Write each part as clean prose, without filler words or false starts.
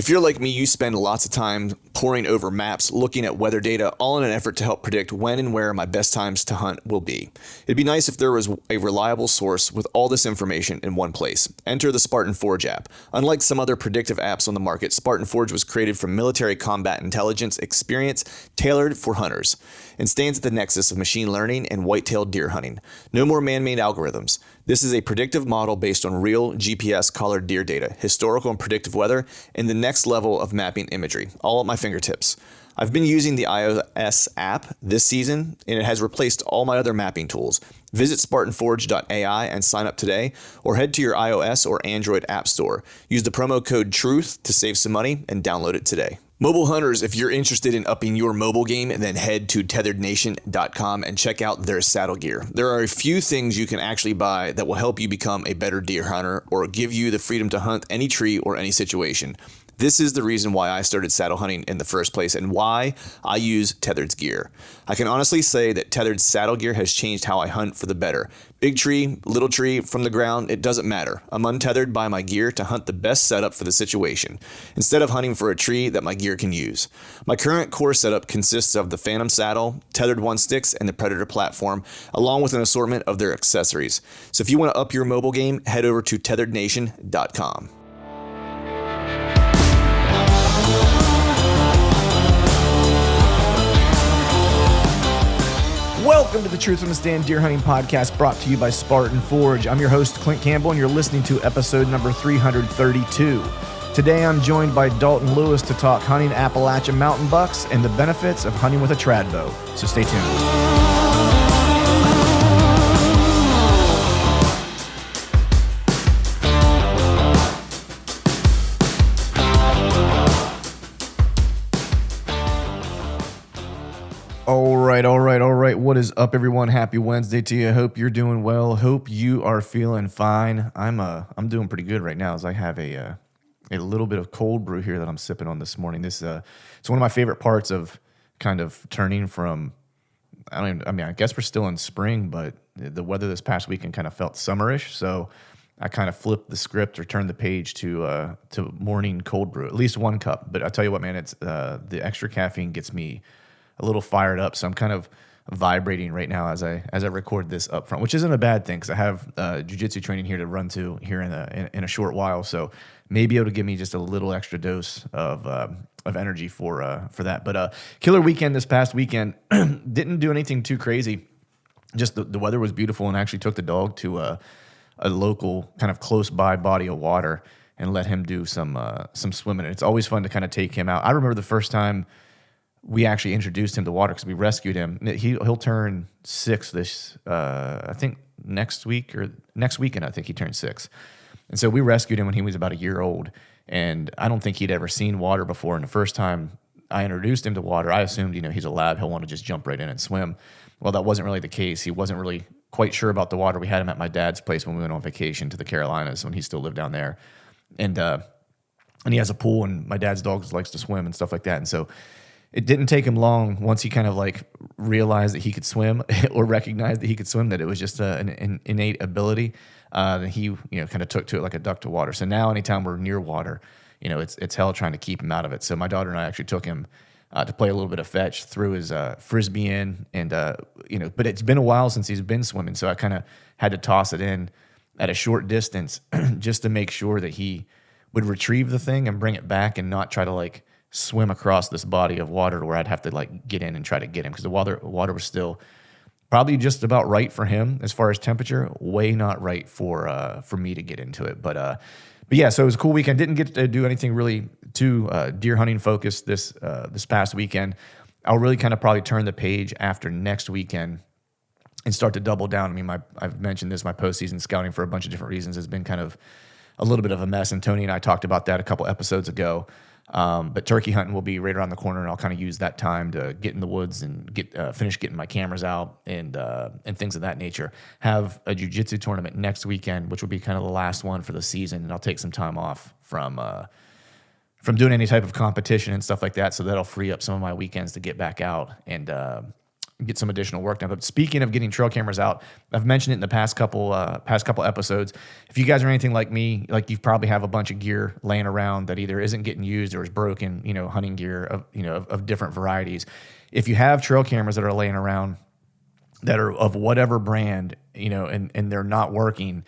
If you're like me, you spend lots of time poring over maps, looking at weather data, all in an effort to help predict when and where my best times to hunt will be. It'd be nice if there was a reliable source with all this information in one place. Enter the Spartan Forge app. Unlike some other predictive apps on the market, Spartan Forge was created from military combat intelligence experience tailored for hunters, and stands at the nexus of machine learning and white-tailed deer hunting. No more man-made algorithms. This is a predictive model based on real GPS collared deer data, historical and predictive weather, and the next level of mapping imagery, all at my fingertips. I've been using the iOS app this season, and it has replaced all my other mapping tools. Visit SpartanForge.ai and sign up today, or head to your iOS or Android app store. Use the promo code TRUTH to save some money and download it today. Mobile hunters, if you're interested in upping your mobile game, then head to tetherednation.com and check out their saddle gear. There are a few things you can actually buy that will help you become a better deer hunter or give you the freedom to hunt any tree or any situation. This is the reason why I started saddle hunting in the first place and why I use Tethered's gear. I can honestly say that Tethered's saddle gear has changed how I hunt for the better. Big tree, little tree, from the ground, it doesn't matter. I'm untethered by my gear to hunt the best setup for the situation, instead of hunting for a tree that my gear can use. My current core setup consists of the Phantom saddle, Tethered 1-sticks, and the Predator platform, along with an assortment of their accessories. So if you want to up your mobile game, head over to tetherednation.com. Welcome to the Truth from the Stand Deer Hunting Podcast, brought to you by Spartan Forge. I'm your host, Clint Campbell, and you're listening to episode number 332. Today, I'm joined by Dalton Lewis to talk hunting Appalachia mountain bucks and the benefits of hunting with a trad bow. So stay tuned. All right. What is up, everyone? Happy Wednesday to you. Hope you're doing well. Hope you are feeling fine. I'm doing pretty good right now, as I have a little bit of cold brew here that I'm sipping on this morning. It's one of my favorite parts of kind of turning from, I guess we're still in spring, but the weather this past weekend kind of felt summerish. So I kind of flipped the script or turned the page to morning cold brew, at least one cup. But I tell you what, man, it's the extra caffeine gets me a little fired up, so I'm kind of vibrating right now as I record this up front, which isn't a bad thing because I have jiu-jitsu training here to run to here in a short while, so maybe able to give me just a little extra dose of energy for that. But killer weekend this past weekend. Didn't do anything too crazy. Just the weather was beautiful, and I actually took the dog to a local kind of close by body of water and let him do some swimming. And it's always fun to kind of take him out. I remember the first time we actually introduced him to water because we rescued him. He'll turn 6 this, I think next weekend, I think he turned 6. And so we rescued him when he was about a year old. And I don't think he'd ever seen water before. And the first time I introduced him to water, I assumed, he's a lab. He'll want to just jump right in and swim. Well, that wasn't really the case. He wasn't really quite sure about the water. We had him at my dad's place when we went on vacation to the Carolinas when he still lived down there. And he has a pool, and my dad's dog likes to swim and stuff like that. And so it didn't take him long once he kind of like realized that he could swim or recognized that he could swim, that it was just an innate ability. That he kind of took to it like a duck to water. So now anytime we're near water, it's hell trying to keep him out of it. So my daughter and I actually took him to play a little bit of fetch, threw his frisbee in, and but it's been a while since he's been swimming, so I kind of had to toss it in at a short distance just to make sure that he would retrieve the thing and bring it back and not try to like swim across this body of water where I'd have to like get in and try to get him, because the water was still probably just about right for him as far as temperature, way not right for me to get into it. But yeah, so it was a cool weekend. Didn't get to do anything really too deer hunting focused this past weekend. I'll really kind of probably turn the page after next weekend and start to double down. I mean, I've mentioned this, my postseason scouting for a bunch of different reasons has been kind of a little bit of a mess, and Tony and I talked about that a couple episodes ago. But turkey hunting will be right around the corner, and I'll kind of use that time to get in the woods and finish getting my cameras out and things of that nature. Have a jiu-jitsu tournament next weekend, which will be kind of the last one for the season, and I'll take some time off from doing any type of competition and stuff like that, so that'll free up some of my weekends to get back out and get some additional work done. But speaking of getting trail cameras out, I've mentioned it in the past couple episodes. If you guys are anything like me, like you probably have a bunch of gear laying around that either isn't getting used or is broken, hunting gear of different varieties. If you have trail cameras that are laying around that are of whatever brand, and they're not working,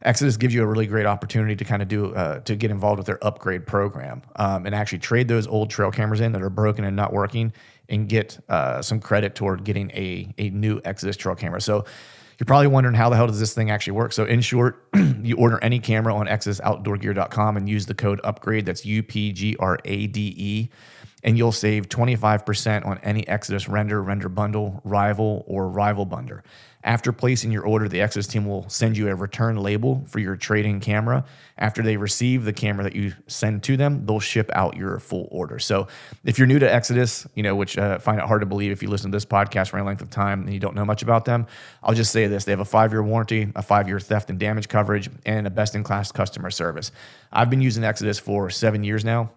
Exodus gives you a really great opportunity to kind of to get involved with their upgrade program, and actually trade those old trail cameras in that are broken and not working, and get some credit toward getting a new Exodus trail camera. So you're probably wondering, how the hell does this thing actually work? So in short, you order any camera on ExodusOutdoorGear.com and use the code UPGRADE, that's UPGRADE, and you'll save 25% on any Exodus render bundle, rival, or rival bundle. After placing your order, the Exodus team will send you a return label for your trade-in camera. After they receive the camera that you send to them, they'll ship out your full order. So if you're new to Exodus, which I find it hard to believe if you listen to this podcast for any length of time and you don't know much about them, I'll just say this: they have a 5-year warranty, a 5-year theft and damage coverage, and a best-in-class customer service. I've been using Exodus for 7 years now,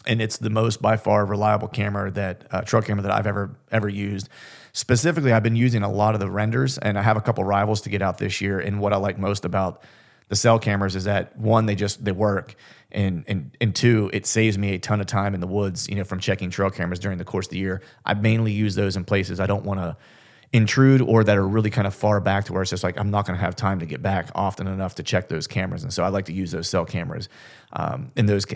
and it's the most, by far, reliable camera trail camera that I've ever used. Specifically, I've been using a lot of the renders, and I have a couple rivals to get out this year. And what I like most about the cell cameras is that, one, they work, and two, it saves me a ton of time in the woods, from checking trail cameras during the course of the year. I mainly use those in places I don't want to intrude, or that are really kind of far back to where it's just like I'm not going to have time to get back often enough to check those cameras. And so I like to use those cell cameras in those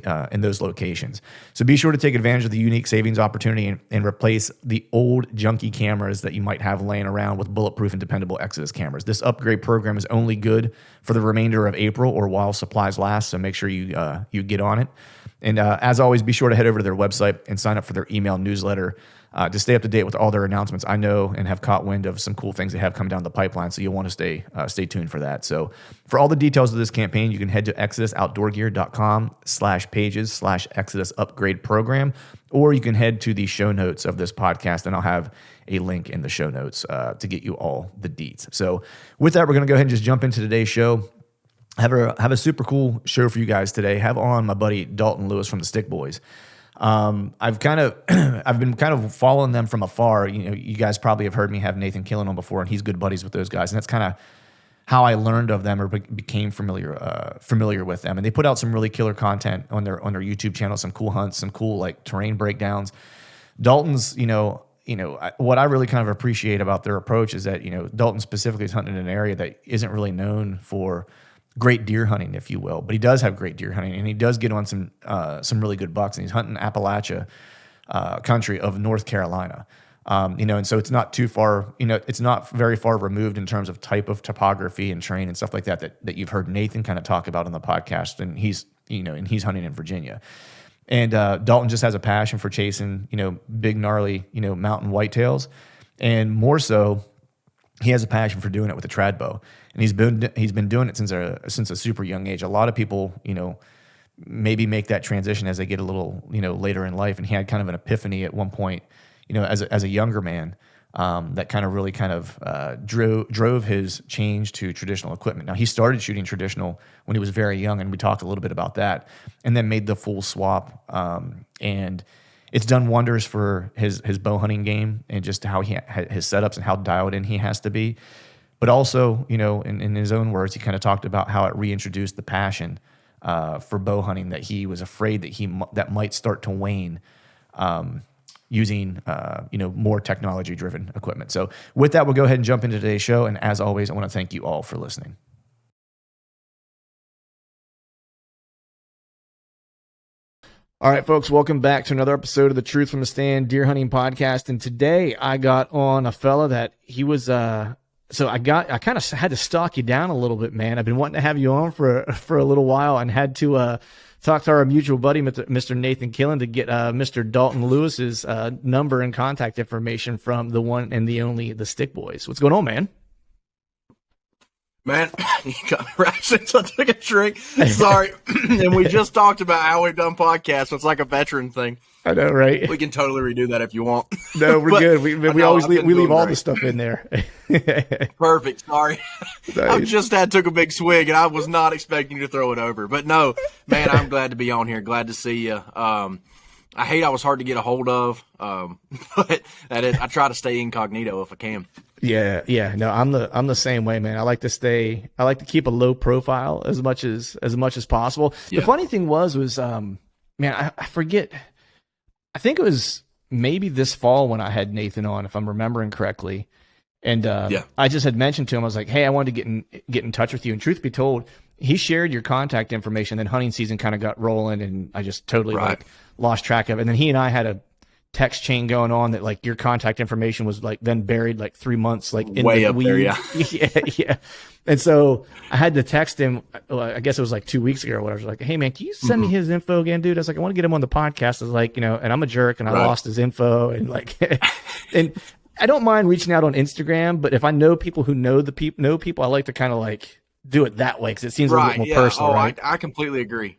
locations. So be sure to take advantage of the unique savings opportunity and replace the old junky cameras that you might have laying around with bulletproof and dependable Exodus cameras. This upgrade program is only good for the remainder of April or while supplies last, so make sure you get on it. And as always, be sure to head over to their website and sign up for their email newsletter to stay up to date with all their announcements. I know and have caught wind of some cool things they have come down the pipeline, so you'll want to stay tuned for that. So for all the details of this campaign, you can head to ExodusOutdoorGear.com/pages/Exodus upgrade program, or you can head to the show notes of this podcast, and I'll have a link in the show notes to get you all the deets. So with that, we're going to go ahead and just jump into today's show. Have a super cool show for you guys today. Have on my buddy Dalton Lewis from the Stick Boys. I've been kind of following them from afar. You guys probably have heard me have Nathan Killen on before, and he's good buddies with those guys. And that's kind of how I learned of them or became familiar with them. And they put out some really killer content on their YouTube channel, some cool hunts, some cool like terrain breakdowns. Dalton's, what I really kind of appreciate about their approach is that, Dalton specifically is hunting in an area that isn't really known for great deer hunting, if you will, but he does have great deer hunting, and he does get on some really good bucks, and he's hunting Appalachia country of North Carolina, and so it's not too far, it's not very far removed in terms of type of topography and terrain and stuff like that you've heard Nathan kind of talk about on the podcast, and he's hunting in Virginia, and Dalton just has a passion for chasing, big gnarly, mountain whitetails, and more so, he has a passion for doing it with a trad bow, and he's been doing it since a super young age. A lot of people, maybe make that transition as they get a little, later in life, and he had kind of an epiphany at one point, as a younger man, that kind of really drove his change to traditional equipment. Now, he started shooting traditional when he was very young, and we talked a little bit about that, and then made the full swap, and it's done wonders for his bow hunting game and just how his setups and how dialed in he has to be. But also, in his own words, he kind of talked about how it reintroduced the passion for bow hunting that he was afraid that might start to wane using more technology-driven equipment. So with that, we'll go ahead and jump into today's show. And as always, I want to thank you all for listening. All right, folks, welcome back to another episode of the Truth from the Stand Deer Hunting Podcast. And today I got on a fella that he was, so I kind of had to stalk you down a little bit, man. I've been wanting to have you on for a little while, and had to talk to our mutual buddy, Mr. Nathan Killen, to get Mr. Dalton Lewis's number and contact information from the one and the only, the Stick Boys. What's going on, man? Man, you got me right since I took a drink. Sorry. And we just talked about how we've done podcasts, so it's like a veteran thing. I know, right? We can totally redo that if you want. No, we're good. We always leave all the stuff in there. Perfect. Sorry. Nice. I took a big swig, and I was not expecting you to throw it over. But no, man, I'm glad to be on here. Glad to see you. I hate I was hard to get a hold of, but I try to stay incognito if I can. Yeah. No, I'm the same way, man. I like to keep a low profile as much as possible. Yeah. The funny thing was, man, I forget. I think it was maybe this fall when I had Nathan on, if I'm remembering correctly. And I just had mentioned to him, I was like, hey, I wanted to get in touch with you. And truth be told, he shared your contact information. Then hunting season kind of got rolling, and I just totally like lost track of it. And then he and I had a text chain going on that like your contact information was like then buried like 3 months like in way the up weeds. there, yeah. And so I had to text him. I guess it was like 2 weeks ago or whatever. I was like, hey man, can you send me his info again, dude? I was like, I want to get him on the podcast. I was like, and I'm a jerk and I lost his info and like, and I don't mind reaching out on Instagram, but if I know people who know people, I like to kind of like do it that way because it seems a little bit more personal. Right? I completely agree.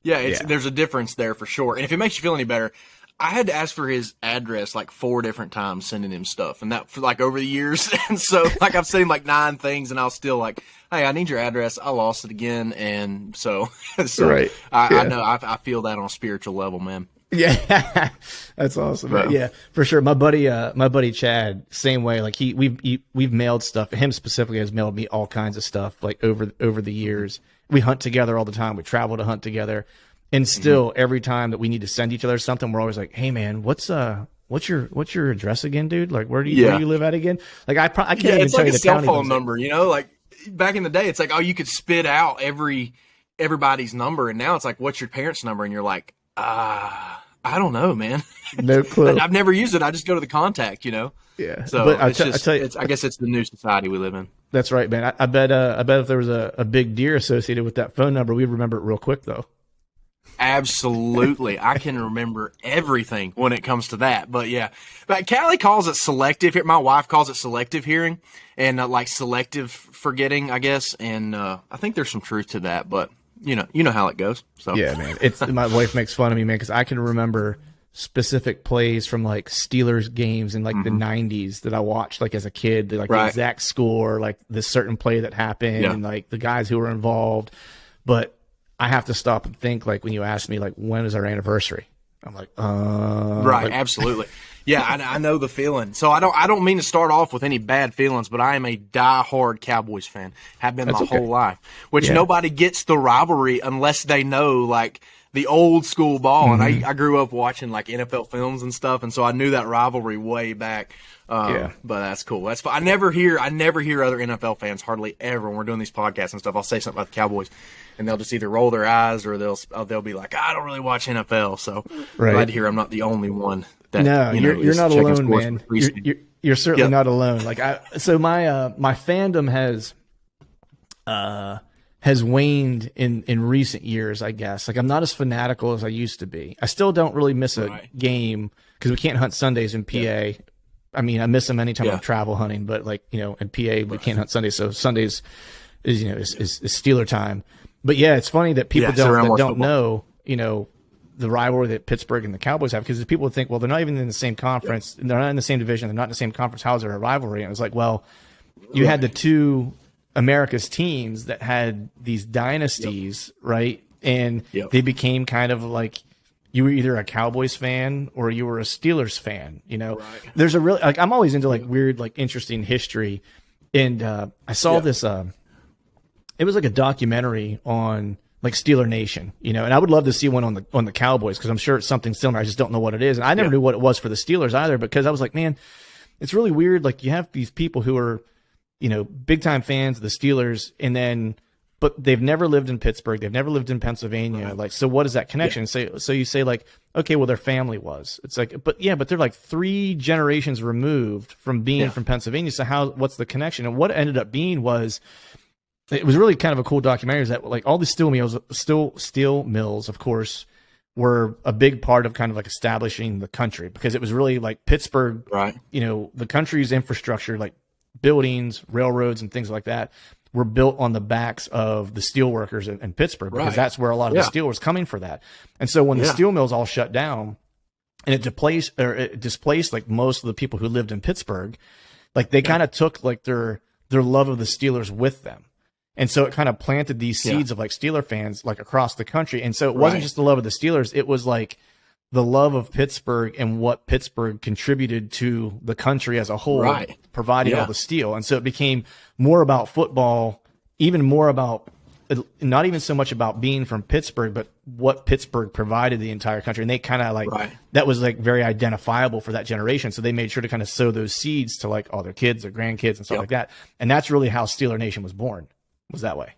Yeah, there's a difference there for sure. And if it makes you feel any better, I had to ask for his address like 4 different times sending him stuff, and that for like over the years. And so like I've sent him like 9 things, and I was still like, hey, I need your address. I lost it again, and so right. I know I feel that on a spiritual level, man. Yeah, that's awesome. Right. Yeah, for sure. My buddy Chad, same way. Like we've mailed stuff. Him specifically has mailed me all kinds of stuff. Like over the years, we hunt together all the time. We travel to hunt together, and still every time that we need to send each other something, we're always like, hey man, what's your address again, dude? Like where do you live at again? Like I can't even tell you the cell phone number. Like back in the day, it's like, oh, you could spit out everybody's number, and now it's like, what's your parents' number? And you're like, I don't know, man. No clue. I've never used it. I just go to the contact, Yeah. So but I guess it's the new society we live in. That's right, man. I bet if there was a big deer associated with that phone number, we'd remember it real quick, though. Absolutely. I can remember everything when it comes to that. But yeah, but Callie calls it selective. My wife calls it selective hearing and like selective forgetting, I guess. And I think there's some truth to that, but you know how it goes. So yeah, man. My wife makes fun of me, man, because I can remember specific plays from like Steelers games in like the 90s that I watched like as a kid, like the exact score, like this certain play that happened and like the guys who were involved. But I have to stop and think, like when you ask me like when is our anniversary, I'm like, absolutely. Yeah, I know the feeling. So I don't mean to start off with any bad feelings, but I am a diehard Cowboys fan. Have been my whole life. Which nobody gets the rivalry unless they know like the old school ball. And I grew up watching like NFL films and stuff, and so I knew that rivalry way back. But that's cool. That's fine. I never hear other NFL fans hardly ever when we're doing these podcasts and stuff. I'll say something about the Cowboys, and they'll just either roll their eyes or they'll be like, I don't really watch NFL. So glad to hear I'm not the only one. That, you're not alone, man. You're certainly not alone. Like so my fandom has waned in recent years, I guess. Like I'm not as fanatical as I used to be. I still don't really miss a game because we can't hunt Sundays in PA. Yeah. I mean, I miss them anytime I'm travel hunting, but like, in PA we can't hunt Sundays. So Sundays is Steeler time. But yeah, it's funny that people don't know, the rivalry that Pittsburgh and the Cowboys have, because people would think, well, they're not even in the same conference, and they're not in the same division, they're not in the same conference. How is there a rivalry? And it was like, well, you had the two America's teams that had these dynasties, right? And they became kind of like you were either a Cowboys fan or you were a Steelers fan. There's a really I'm always into like weird, like interesting history, and I saw this. It was like a documentary on like Steeler Nation, and I would love to see one on the Cowboys because I'm sure it's something similar. I just don't know what it is. And I never knew what it was for the Steelers either, because I was like, man, it's really weird. Like you have these people who are, big time fans of the Steelers, but they've never lived in Pittsburgh. They've never lived in Pennsylvania. Right. Like, so what is that connection? So you say like, okay, well, their family was. It's like, but they're like 3 generations removed from being from Pennsylvania. So what's the connection? And what it ended up being was, it was really kind of a cool documentary, is that like all the steel mills, of course, were a big part of kind of like establishing the country, because it was really like Pittsburgh, right? The country's infrastructure, like buildings, railroads, and things like that, were built on the backs of the steel workers in Pittsburgh, because that's where a lot of the steel was coming for that. And so when the steel mills all shut down and it displaced like most of the people who lived in Pittsburgh, like they kind of took like their love of the Steelers with them. And so it kind of planted these seeds of like Steeler fans like across the country. And so it wasn't just the love of the Steelers. It was like the love of Pittsburgh and what Pittsburgh contributed to the country as a whole, Right. providing all the steel. And so it became more about football, even more about, not even so much about being from Pittsburgh, but what Pittsburgh provided the entire country. And they kind of like, that was like very identifiable for that generation. So they made sure to kind of sow those seeds to like all their kids, their grandkids and stuff like that. And that's really how Steeler Nation was born, was that way.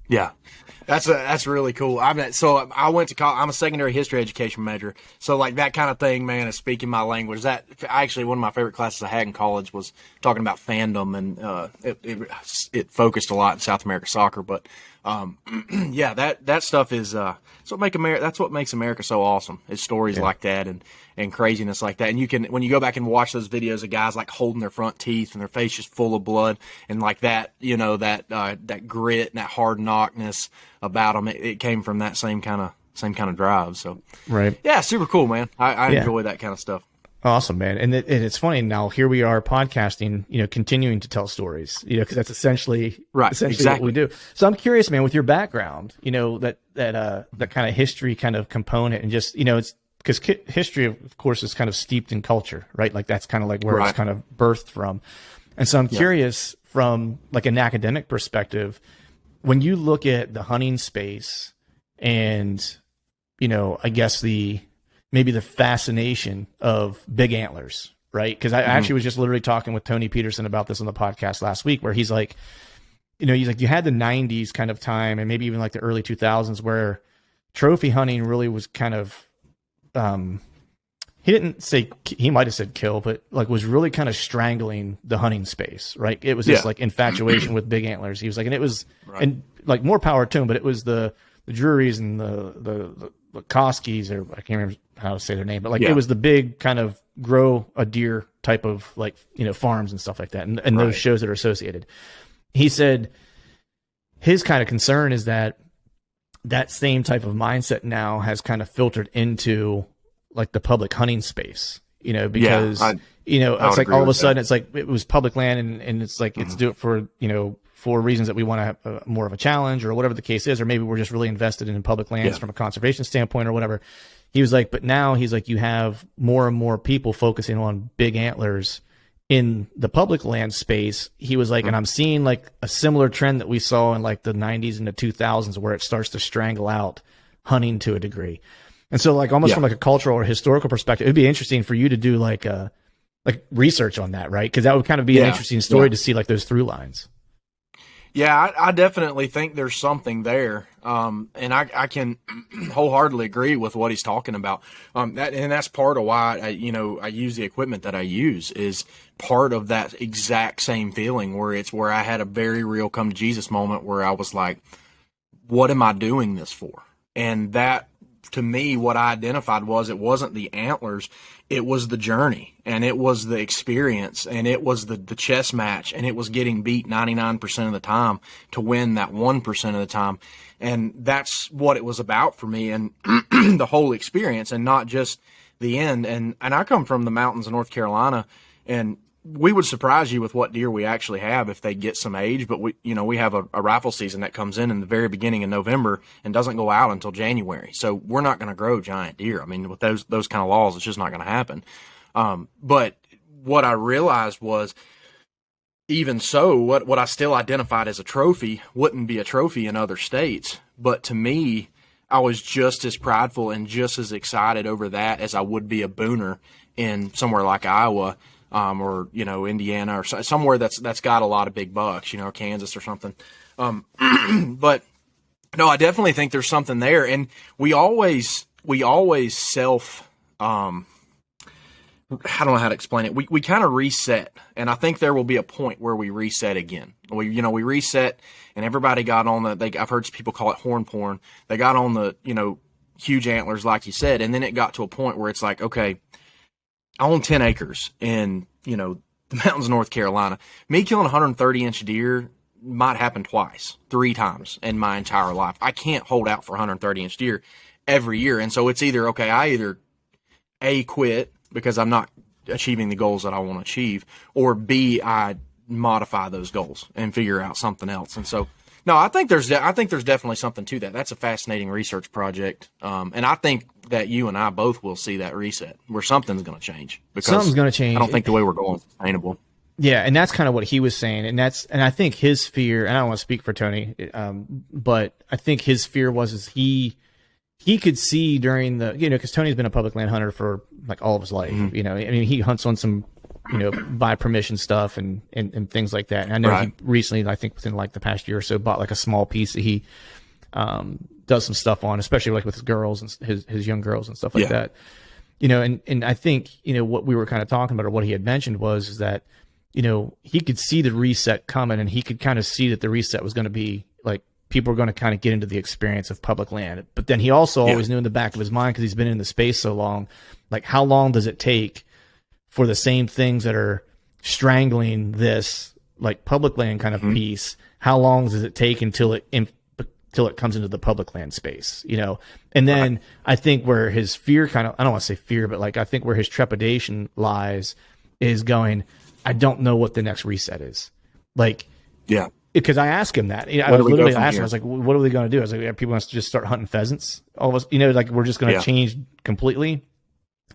Yeah, that's really cool. So I went to college. I'm a secondary history education major. So like that kind of thing, man, is speaking my language. That actually one of my favorite classes I had in college was talking about fandom, and it focused a lot in South America soccer. But yeah, that stuff is that's what makes America so awesome. Is stories like that and craziness like that. And when you go back and watch those videos of guys like holding their front teeth and their face just full of blood and like that, that grit and that hard knockness about them, it came from that same kind of drive. So yeah, super cool, man. I enjoy that kind of stuff. Awesome, man. And it's funny now, here we are podcasting, continuing to tell stories, because that's essentially what we do. So I'm curious, man, with your background, that kind of history kind of component, and just, it's because history, of course, is kind of steeped in culture, right? Like that's kind of like where it's kind of birthed from. And so I'm curious from like an academic perspective, when you look at the hunting space and, I guess maybe the fascination of big antlers, right? Because I actually was just literally talking with Tony Peterson about this on the podcast last week, where he's like, you had the 90s kind of time and maybe even like the early 2000s where trophy hunting really was kind of, he didn't say, he might have said kill, but like was really kind of strangling the hunting space, right? It was this like infatuation with big antlers. He was like, and it was, and like more power to him, but it was the Drurys and the Koskis, or I can't remember how to say their name, but like it was the big kind of grow a deer type of like, farms and stuff like that. And those shows that are associated. He said his kind of concern is that same type of mindset now has kind of filtered into like the public hunting space, because, it's like all of a sudden it's like, it was public land and it's like, it's do it for, for reasons that we want to have more of a challenge or whatever the case is, or maybe we're just really invested in public lands from a conservation standpoint or whatever. He was like, but now he's like, you have more and more people focusing on big antlers in the public land space. He was like, and I'm seeing like a similar trend that we saw in like the 90s and the 2000s where it starts to strangle out hunting to a degree. And so like almost from like a cultural or historical perspective, it'd be interesting for you to do like research on that, right? Because that would kind of be an interesting story to see like those through lines. Yeah, I definitely think there's something there, and I can wholeheartedly agree with what he's talking about. That's part of why I use the equipment that I use, is part of that exact same feeling where I had a very real come to Jesus moment where I was like, what am I doing this for? And that, to me, what I identified was it wasn't the antlers, it was the journey, and it was the experience, and it was the chess match, and it was getting beat 99% of the time to win that 1% of the time. And that's what it was about for me, and the whole experience, and not just the end. And I come from the mountains of North Carolina, and we would surprise you with what deer we actually have if they get some age, but we have a rifle season that comes in the very beginning of November and doesn't go out until January. So we're not going to grow giant deer. I mean, with those kind of laws, it's just not going to happen. But what I realized was, even so, what I still identified as a trophy wouldn't be a trophy in other states. But to me, I was just as prideful and just as excited over that as I would be a booner in somewhere like Iowa, or Indiana, or somewhere that's got a lot of big bucks, Kansas or something. But no, I definitely think there's something there, and we always self. I don't know how to explain it. We kind of reset, and I think there will be a point where we reset again. We reset, and everybody got on I've heard people call it horn porn. They got on the huge antlers, like you said, and then it got to a point where it's like, okay, I own 10 acres in, the mountains of North Carolina. Me killing 130-inch deer might happen twice, 3 times in my entire life. I can't hold out for 130-inch deer every year. And so it's either, okay, I either A, quit because I'm not achieving the goals that I want to achieve, or B, I modify those goals and figure out something else. And so No, I think there's definitely something to that. That's a fascinating research project, and I think that you and I both will see that reset where something's going to change. Because something's going to change. I don't think the way we're going is sustainable. Yeah, and that's kind of what he was saying, and I think his fear. And I don't want to speak for Tony, but I think his fear was he could see during the because Tony's been a public land hunter for like all of his life. Mm-hmm. I mean, he hunts on some by permission stuff and things like that. And I know he recently, I think within like the past year or so, bought like a small piece that he does some stuff on, especially like with his girls and his young girls and stuff like that. And I think, what we were kind of talking about or what he had mentioned was that, he could see the reset coming and he could kind of see that the reset was going to be like people are going to kind of get into the experience of public land. But then he also always knew in the back of his mind, because he's been in the space so long, like how long does it take for the same things that are strangling this like public land kind of piece? How long does it take until it comes into the public land space, And then I think where his fear I don't want to say fear, but like I think where his trepidation lies is going, I don't know what the next reset is. Like, because I asked him that. I was literally asking, I was like, what are we going to do? I was like, are people going to just start hunting pheasants? All of us, like we're just going to change completely.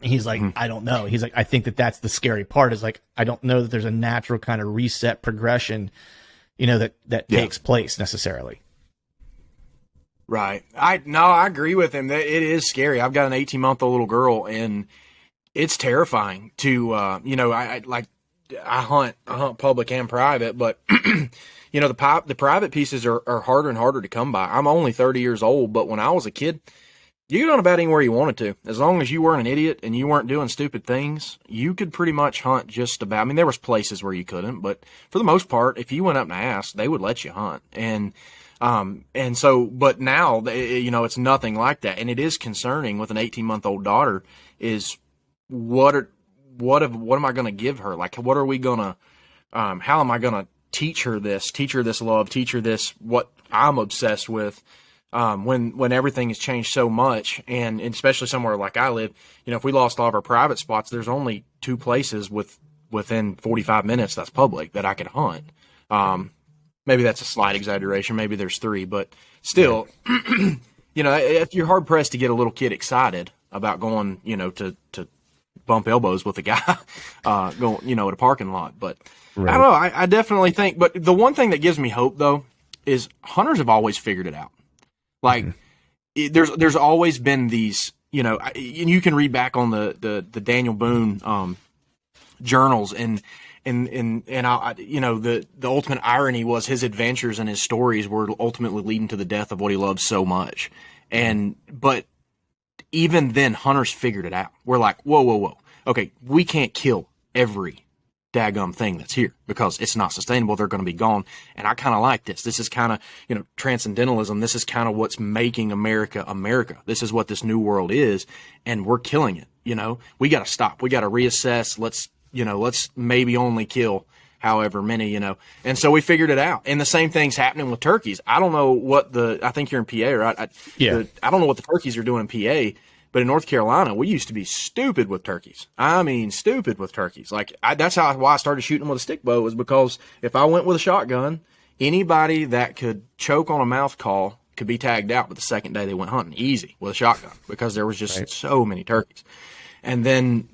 And he's like, I don't know. He's like, I think that's the scary part is like, I don't know that there's a natural kind of reset progression, that takes place necessarily. Right. I agree with him. It is scary. I've got an 18-month-old little girl, and it's terrifying to, I hunt public and private, but the private pieces are harder and harder to come by. I'm only 30 years old, but when I was a kid, you could hunt about anywhere you wanted to. As long as you weren't an idiot and you weren't doing stupid things, you could pretty much hunt just about. I mean, there was places where you couldn't, but for the most part, if you went up and asked, they would let you hunt. And but now, it's nothing like that. And it is concerning with an 18-month-old daughter is what am I going to give her? Like, what are we going to, how am I going to teach her this love, teach her this, what I'm obsessed with, when everything has changed so much. And especially somewhere like I live, if we lost all of our private spots, there's only 2 places within 45 minutes that's public that I could hunt. Maybe that's a slight exaggeration. Maybe there's 3, but still, if you're hard pressed to get a little kid excited about going, to bump elbows with a guy, going, at a parking lot. But I don't know. I definitely think, but the one thing that gives me hope though, is hunters have always figured it out. Like there's always been these, and you can read back on the Daniel Boone, journals and the ultimate irony was his adventures and his stories were ultimately leading to the death of what he loved so much. But even then, hunters figured it out. We're like, whoa. Okay, we can't kill every daggum thing that's here because it's not sustainable. They're going to be gone. And I kind of like this. This is kind of, transcendentalism. This is kind of what's making America America. This is what this new world is. And we're killing it. We got to stop. We got to reassess. Let's maybe only kill however many, and so we figured it out. And the same thing's happening with turkeys. I don't know I think you're in PA, right? I don't know what the turkeys are doing in PA, but in North Carolina, we used to be stupid with turkeys. I mean, stupid with turkeys. Like that's why I started shooting with a stick bow, was because if I went with a shotgun, anybody that could choke on a mouth call could be tagged out. But the second day they went hunting easy with a shotgun because there was just so many turkeys. And then,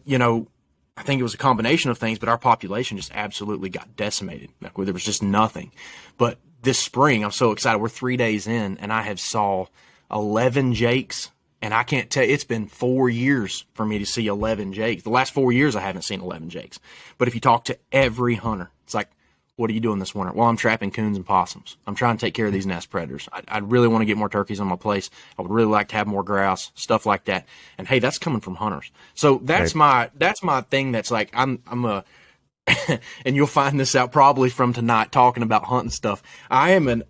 I think it was a combination of things, but our population just absolutely got decimated. Like, there was just nothing. But this spring, I'm so excited. We're 3 days in, and I have saw 11 jakes, and I can't tell. It's been 4 years for me to see 11 jakes. The last 4 years, I haven't seen 11 jakes. But if you talk to every hunter, it's like, what are you doing this winter? Well, I'm trapping coons and possums. I'm trying to take care of these nest predators. I really want to get more turkeys on my place. I would really like to have more grouse, stuff like that. And hey, that's coming from hunters. So that's my thing. That's like, I'm a, and you'll find this out probably from tonight talking about hunting stuff. I am an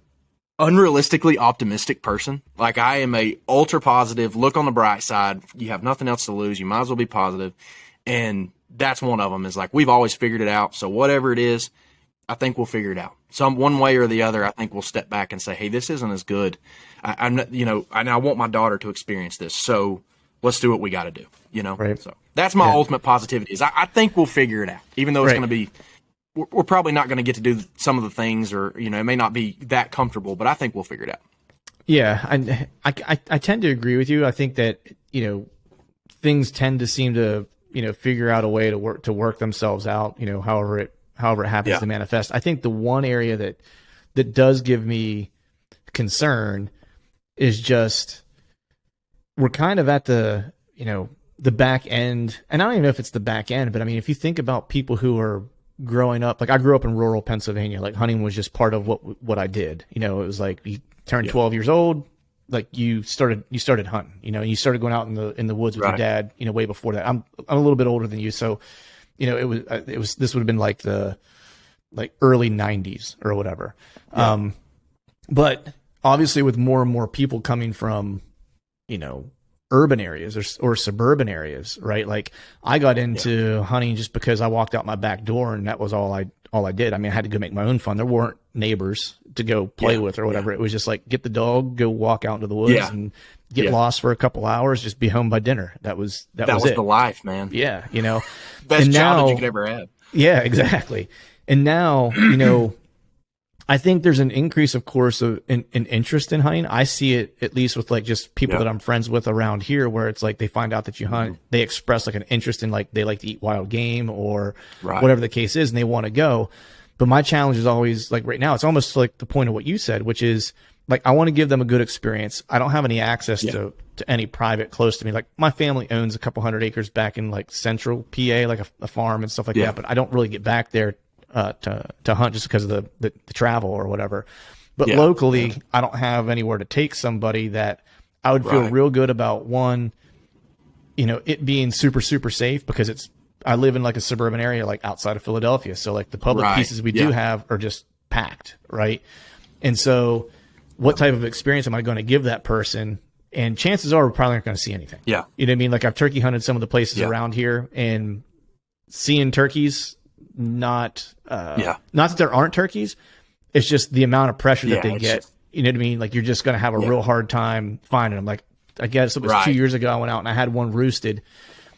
unrealistically optimistic person. Like, I am a ultra positive, look on the bright side. You have nothing else to lose. You might as well be positive. And that's one of them, is like, we've always figured it out. So whatever it is, I think we'll figure it out. One way or the other, I think we'll step back and say, hey, this isn't as good. I'm not, and I want my daughter to experience this. So let's do what we got to do, Right. So that's my ultimate positivity, is I think we'll figure it out, even though it's going to be we're probably not going to get to do some of the things, or, you know, it may not be that comfortable, but I think we'll figure it out. Yeah. I tend to agree with you. I think that, you know, things tend to seem to, you know, figure out a way to work themselves out, you know, however it happens to manifest. I think the one area that does give me concern is just, we're kind of at the, you know, the back end, and I don't even know if it's the back end, but I mean, if you think about people who are growing up, like I grew up in rural Pennsylvania, like hunting was just part of what I did. You know, it was like you turned 12 years old, like you started hunting, you know, and you started going out in the woods with your dad, you know, way before that. I'm a little bit older than you, so, you know, this would have been like the early 90s or whatever. Yeah. But obviously with more and more people coming from, you know, urban areas or suburban areas, right? Like I got into hunting just because I walked out my back door and that was all I did. I mean, I had to go make my own fun. There weren't neighbors to go play with or whatever. It was just like, get the dog, go walk out into the woods and get lost for a couple hours, just be home by dinner. That was it. The life, man. Yeah. You know, best childhood you could ever have. Yeah, exactly. And now, you know, I think there's an increase, of course, of an interest in hunting. I see it at least with like just people that I'm friends with around here, where it's like they find out that you hunt, they express like an interest in, like they like to eat wild game or whatever the case is, and they want to go. But my challenge is always like right now, it's almost like the point of what you said, which is like I want to give them a good experience. I don't have any access to any private close to me. Like my family owns a couple hundred acres back in like central PA, like a farm and stuff like that. But I don't really get back there to hunt just because of the travel or whatever. But locally, I don't have anywhere to take somebody that I would feel real good about. One, you know, it being super, super safe, because I live in like a suburban area, like outside of Philadelphia. So like the public pieces we do have are just packed. Right. And so what type of experience am I going to give that person? And chances are we're probably not going to see anything. Yeah. You know what I mean? Like I've turkey hunted some of the places around here, and seeing turkeys, not that there aren't turkeys. It's just the amount of pressure that they get. You know what I mean? Like you're just going to have a real hard time finding them. Like I guess it was 2 years ago I went out and I had one roosted,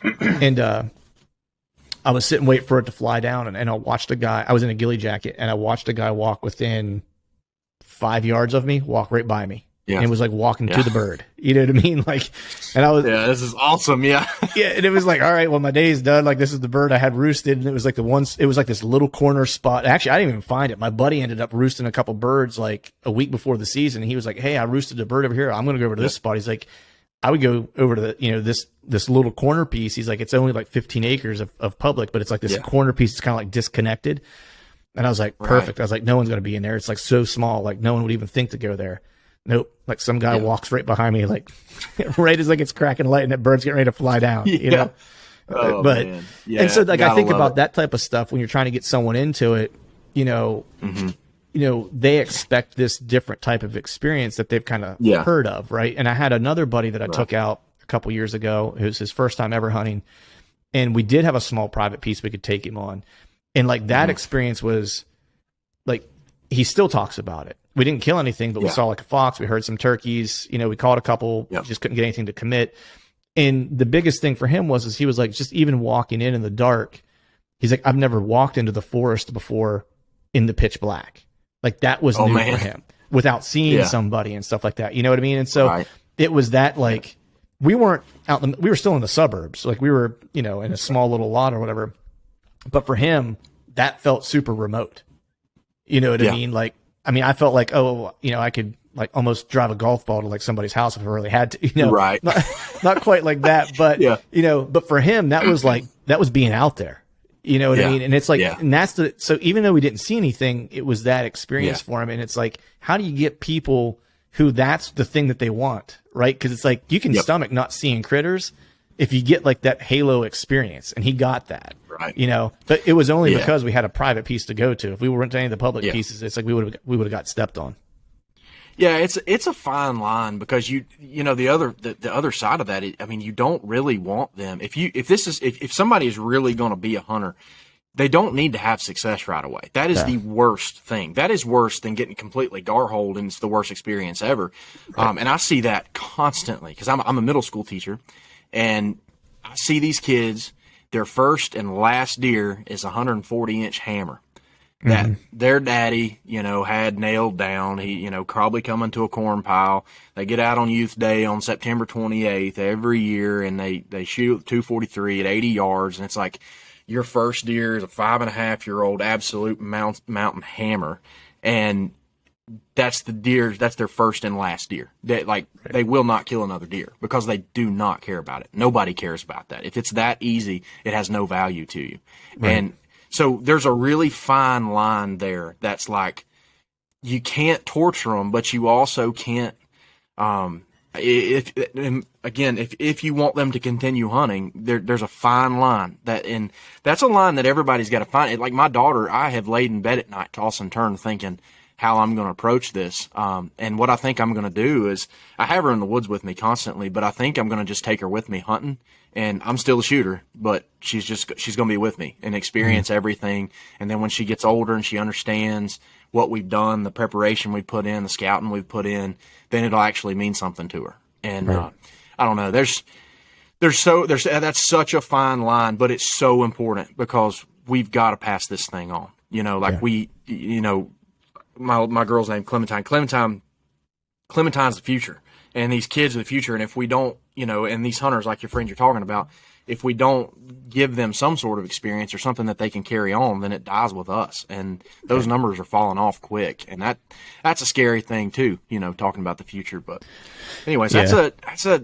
and I was sitting waiting for it to fly down, and I watched a guy. I was in a ghillie jacket, and I watched a guy walk within 5 yards of me, walk right by me. Yeah. And it was like walking to the bird. You know what I mean? Like, and I was, this is awesome. Yeah. Yeah. And it was like, all right, well, my day's done. Like, this is the bird I had roosted. And it was like it was like this little corner spot. Actually, I didn't even find it. My buddy ended up roosting a couple birds like a week before the season. And he was like, hey, I roosted a bird over here. I'm going to go over to this spot. He's like, I would go over to the, you know, this little corner piece. He's like, it's only like 15 acres of public, but it's like this corner piece. It's kind of like disconnected. And I was like, perfect. I was like, no one's going to be in there. It's like so small. Like no one would even think to go there. Nope. Like some guy walks right behind me, like right as like it's cracking light and that bird's getting ready to fly down, you know? Oh, but, man. and so like, I think about that type of stuff when you're trying to get someone into it, you know, they expect this different type of experience that they've kind of heard of. Right. And I had another buddy that I took out a couple years ago. It was his first time ever hunting. And we did have a small private piece we could take him on. And like that experience was like, he still talks about it. We didn't kill anything, but we saw like a fox. We heard some turkeys. You know, we caught a couple. Just couldn't get anything to commit. And the biggest thing for him was he was like, just even walking in the dark, he's like, I've never walked into the forest before in the pitch black. Like that was new for him without seeing somebody and stuff like that. You know what I mean? And so it was that like, we weren't out, we were still in the suburbs. Like we were, you know, in a small little lot or whatever. But for him, that felt super remote. You know what I mean? Like, I mean, I felt like, oh, you know, I could like almost drive a golf ball to like somebody's house if I really had to, you know, not quite like that, but you know, but for him, that was like, that was being out there, you know what I mean? And it's like, and that's so even though we didn't see anything, it was that experience for him. And it's like, how do you get people who that's the thing that they want, right? Cause it's like, you can stomach not seeing critters if you get like that halo experience, and he got that, you know, but it was only because we had a private piece to go to. If we went to any of the public pieces, it's like we would have got stepped on. Yeah, it's a fine line, because you know the other side of that. I mean, you don't really want them. If somebody is really going to be a hunter, they don't need to have success right away. That is the worst thing. That is worse than getting completely gar-holed, and it's the worst experience ever. And I see that constantly, because I'm a middle school teacher. And I see these kids, their first and last deer is a 140-inch hammer. that their daddy, had nailed down. He, probably coming to a corn pile. They get out on Youth Day on September 28th every year, and they shoot 243 at 80 yards. And it's like your first deer is a 5.5-year-old absolute mountain hammer. And that's the deer. That's their first and last deer. They will not kill another deer because they do not care about it. Nobody cares about that. If it's that easy, it has no value to you. Right. And so there's a really fine line there. That's like, you can't torture them, but you also can't, if you want them to continue hunting, there's a fine line and that's a line that everybody's got to find. Like my daughter, I have laid in bed at night, toss and turn, thinking how I'm going to approach this. And what I think I'm going to do is, I have her in the woods with me constantly, but I think I'm going to just take her with me hunting. And I'm still a shooter, but she's going to be with me and experience everything. And then when she gets older and she understands what we've done, the preparation we put in, the scouting we've put in, then it'll actually mean something to her. And I don't know. That's such a fine line, but it's so important because we've got to pass this thing on. My girl's name Clementine. Clementine's the future, and these kids are the future. And if we don't, and these hunters like your friend you're talking about, if we don't give them some sort of experience or something that they can carry on, then it dies with us. And those numbers are falling off quick, and that's a scary thing too. Talking about the future. But anyways, that's a it's a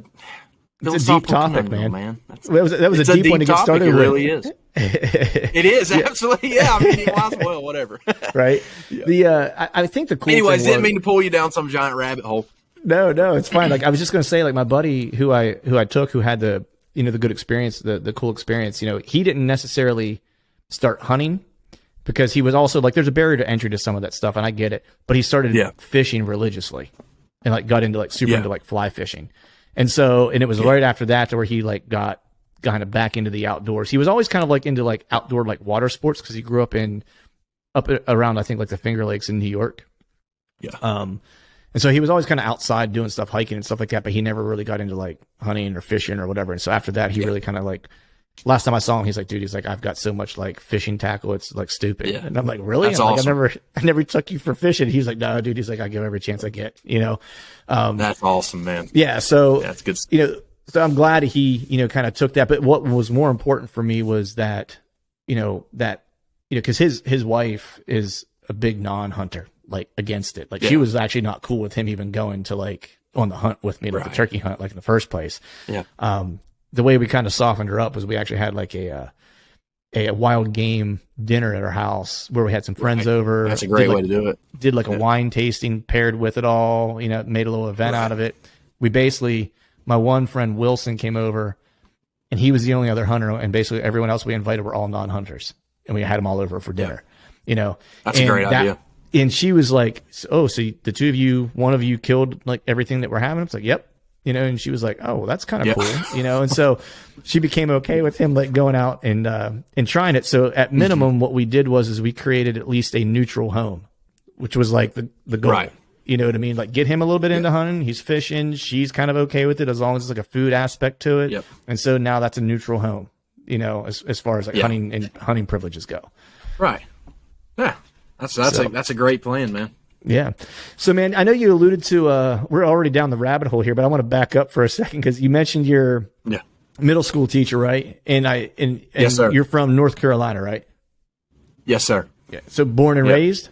deep topic, man. That was a deep one to get started with. It with. really is. It is absolutely, yeah. I mean, you might as well, whatever. Right. Yeah. I think the cool. Anyways, thing didn't mean to pull you down some giant rabbit hole. No, it's fine. Like I was just going to say, like my buddy who I took, who had the the good experience, the cool experience. He didn't necessarily start hunting because he was also like, there's a barrier to entry to some of that stuff, and I get it. But he started fishing religiously, and like got into like super into like fly fishing. And it was right after that to where he like got kind of back into the outdoors. He was always kind of like into like outdoor like water sports because he grew up around I think like the Finger Lakes in New York. Yeah. And so he was always kind of outside doing stuff, hiking and stuff like that, but he never really got into like hunting or fishing or whatever. And so after that, he really kind of like, last time I saw him, he's like, dude, he's like, I've got so much like fishing tackle, it's like stupid. Yeah. And I'm like, really? That's awesome. Like, I never took you for fishing. He's like, no, dude. He's like, I give every chance I get, That's awesome, man. Yeah. So that's good. So I'm glad he, kind of took that. But what was more important for me was that, because his wife is a big non-hunter, like against it. Like she was actually not cool with him even going to like on the hunt with me, like the turkey hunt, like in the first place. Yeah. The way we kind of softened her up was we actually had like a wild game dinner at our house where we had some friends over. That's a great way to do it. Did like a wine tasting paired with it all, made a little event out of it. We basically, my one friend Wilson came over and he was the only other hunter, and basically everyone else we invited were all non-hunters, and we had them all over for dinner, That's a great idea. And she was like, oh, so the two of you, one of you killed like everything that we're having? It's like, yep. And she was like, oh, well, that's kind of cool, and so she became okay with him like going out and trying it. So at minimum, what we did was we created at least a neutral home, which was like the goal. Right. You know what I mean? Like get him a little bit into hunting. He's fishing. She's kind of okay with it as long as it's like a food aspect to it. Yep. And so now that's a neutral home, as far as like hunting and hunting privileges go. Right. Yeah. That's a great plan, man. Yeah. So, man, I know you alluded to, we're already down the rabbit hole here, but I want to back up for a second because you mentioned your middle school teacher, right? And yes, sir. You're from North Carolina, right? Yes, sir. Yeah. So born and raised?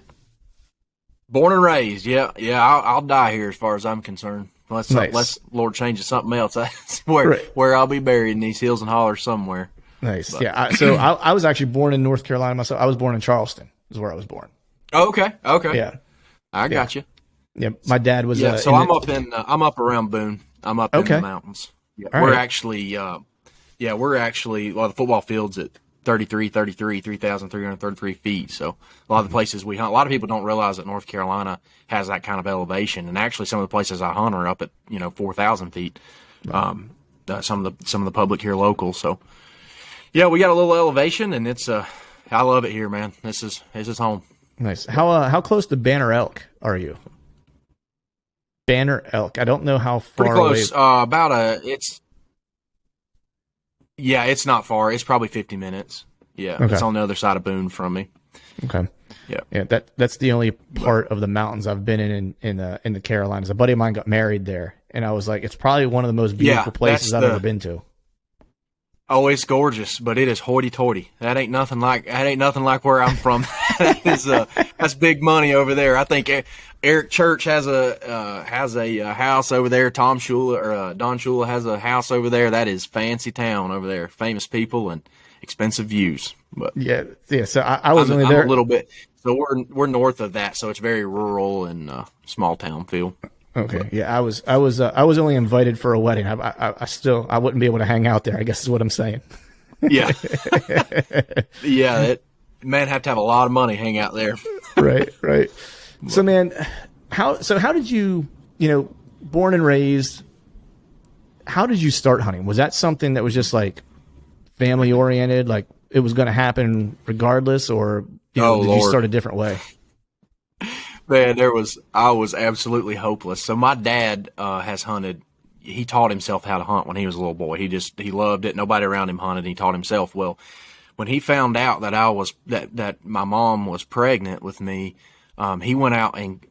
Born and raised. Yeah. Yeah. I'll die here as far as I'm concerned. Unless Lord changes something else. That's where I'll be buried in these hills and hollers somewhere. Nice. But. Yeah. I was actually born in North Carolina myself. I was born in Charleston is where I was born. Okay. Yeah. I got you. Yeah, my dad was. So I'm up around Boone. I'm up in the mountains. Yeah, we're actually, well, the football field's at 3,333 feet. So a lot of the places we hunt, a lot of people don't realize that North Carolina has that kind of elevation. And actually, some of the places I hunt are up at 4,000 feet. Some of the public here local. So yeah, we got a little elevation, and it's I love it here, man. This is home. Nice. How close to Banner Elk are you? Banner Elk. I don't know how far. Pretty close. It's not far. It's probably 50 minutes. Yeah, okay. It's on the other side of Boone from me. Okay. Yeah. Yeah. That's the only part of the mountains I've been in the Carolinas. A buddy of mine got married there, and I was like, it's probably one of the most beautiful places I've ever been to. Oh, it's gorgeous, but it is hoity-toity. That ain't nothing like where I'm from. That's big money over there. I think Eric Church has a house over there. Don Shula has a house over there. That is fancy town over there. Famous people and expensive views. But yeah. So I was only there a little bit. So we're north of that, so it's very rural and small town feel. Okay. Yeah, I was only invited for a wedding. I wouldn't be able to hang out there, I guess is what I'm saying. Yeah. Yeah. Man, have to have a lot of money hang out there. Right. So, man, how did you, born and raised, how did you start hunting? Was that something that was just like family oriented, like it was going to happen regardless, or did you start a different way? Man, I was absolutely hopeless. So my dad has hunted. He taught himself how to hunt when he was a little boy. He loved it. Nobody around him hunted. He taught himself. Well, when he found out that that my mom was pregnant with me, he went out and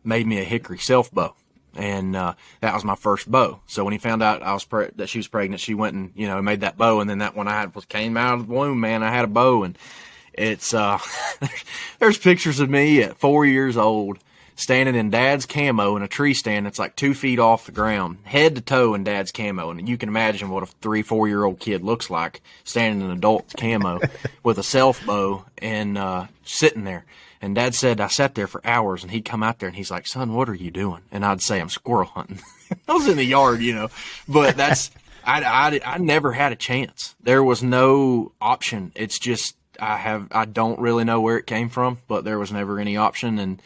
made me a hickory self bow, and that was my first bow. So when he found out that she was pregnant, she went and made that bow, and then that one came out of the womb. Man, I had a bow, and it's there's pictures of me at 4 years old standing in Dad's camo in a tree stand that's like 2 feet off the ground, head to toe in Dad's camo. And you can imagine what a 3-4-year-old kid looks like standing in adult camo with a self bow and sitting there. And Dad said I sat there for hours, and he'd come out there and he's like, "Son, what are you doing?" And I'd say, "I'm squirrel hunting." I was in the yard, but that's I never had a chance. There was no option. It's just I don't really know where it came from, but there was never any option. And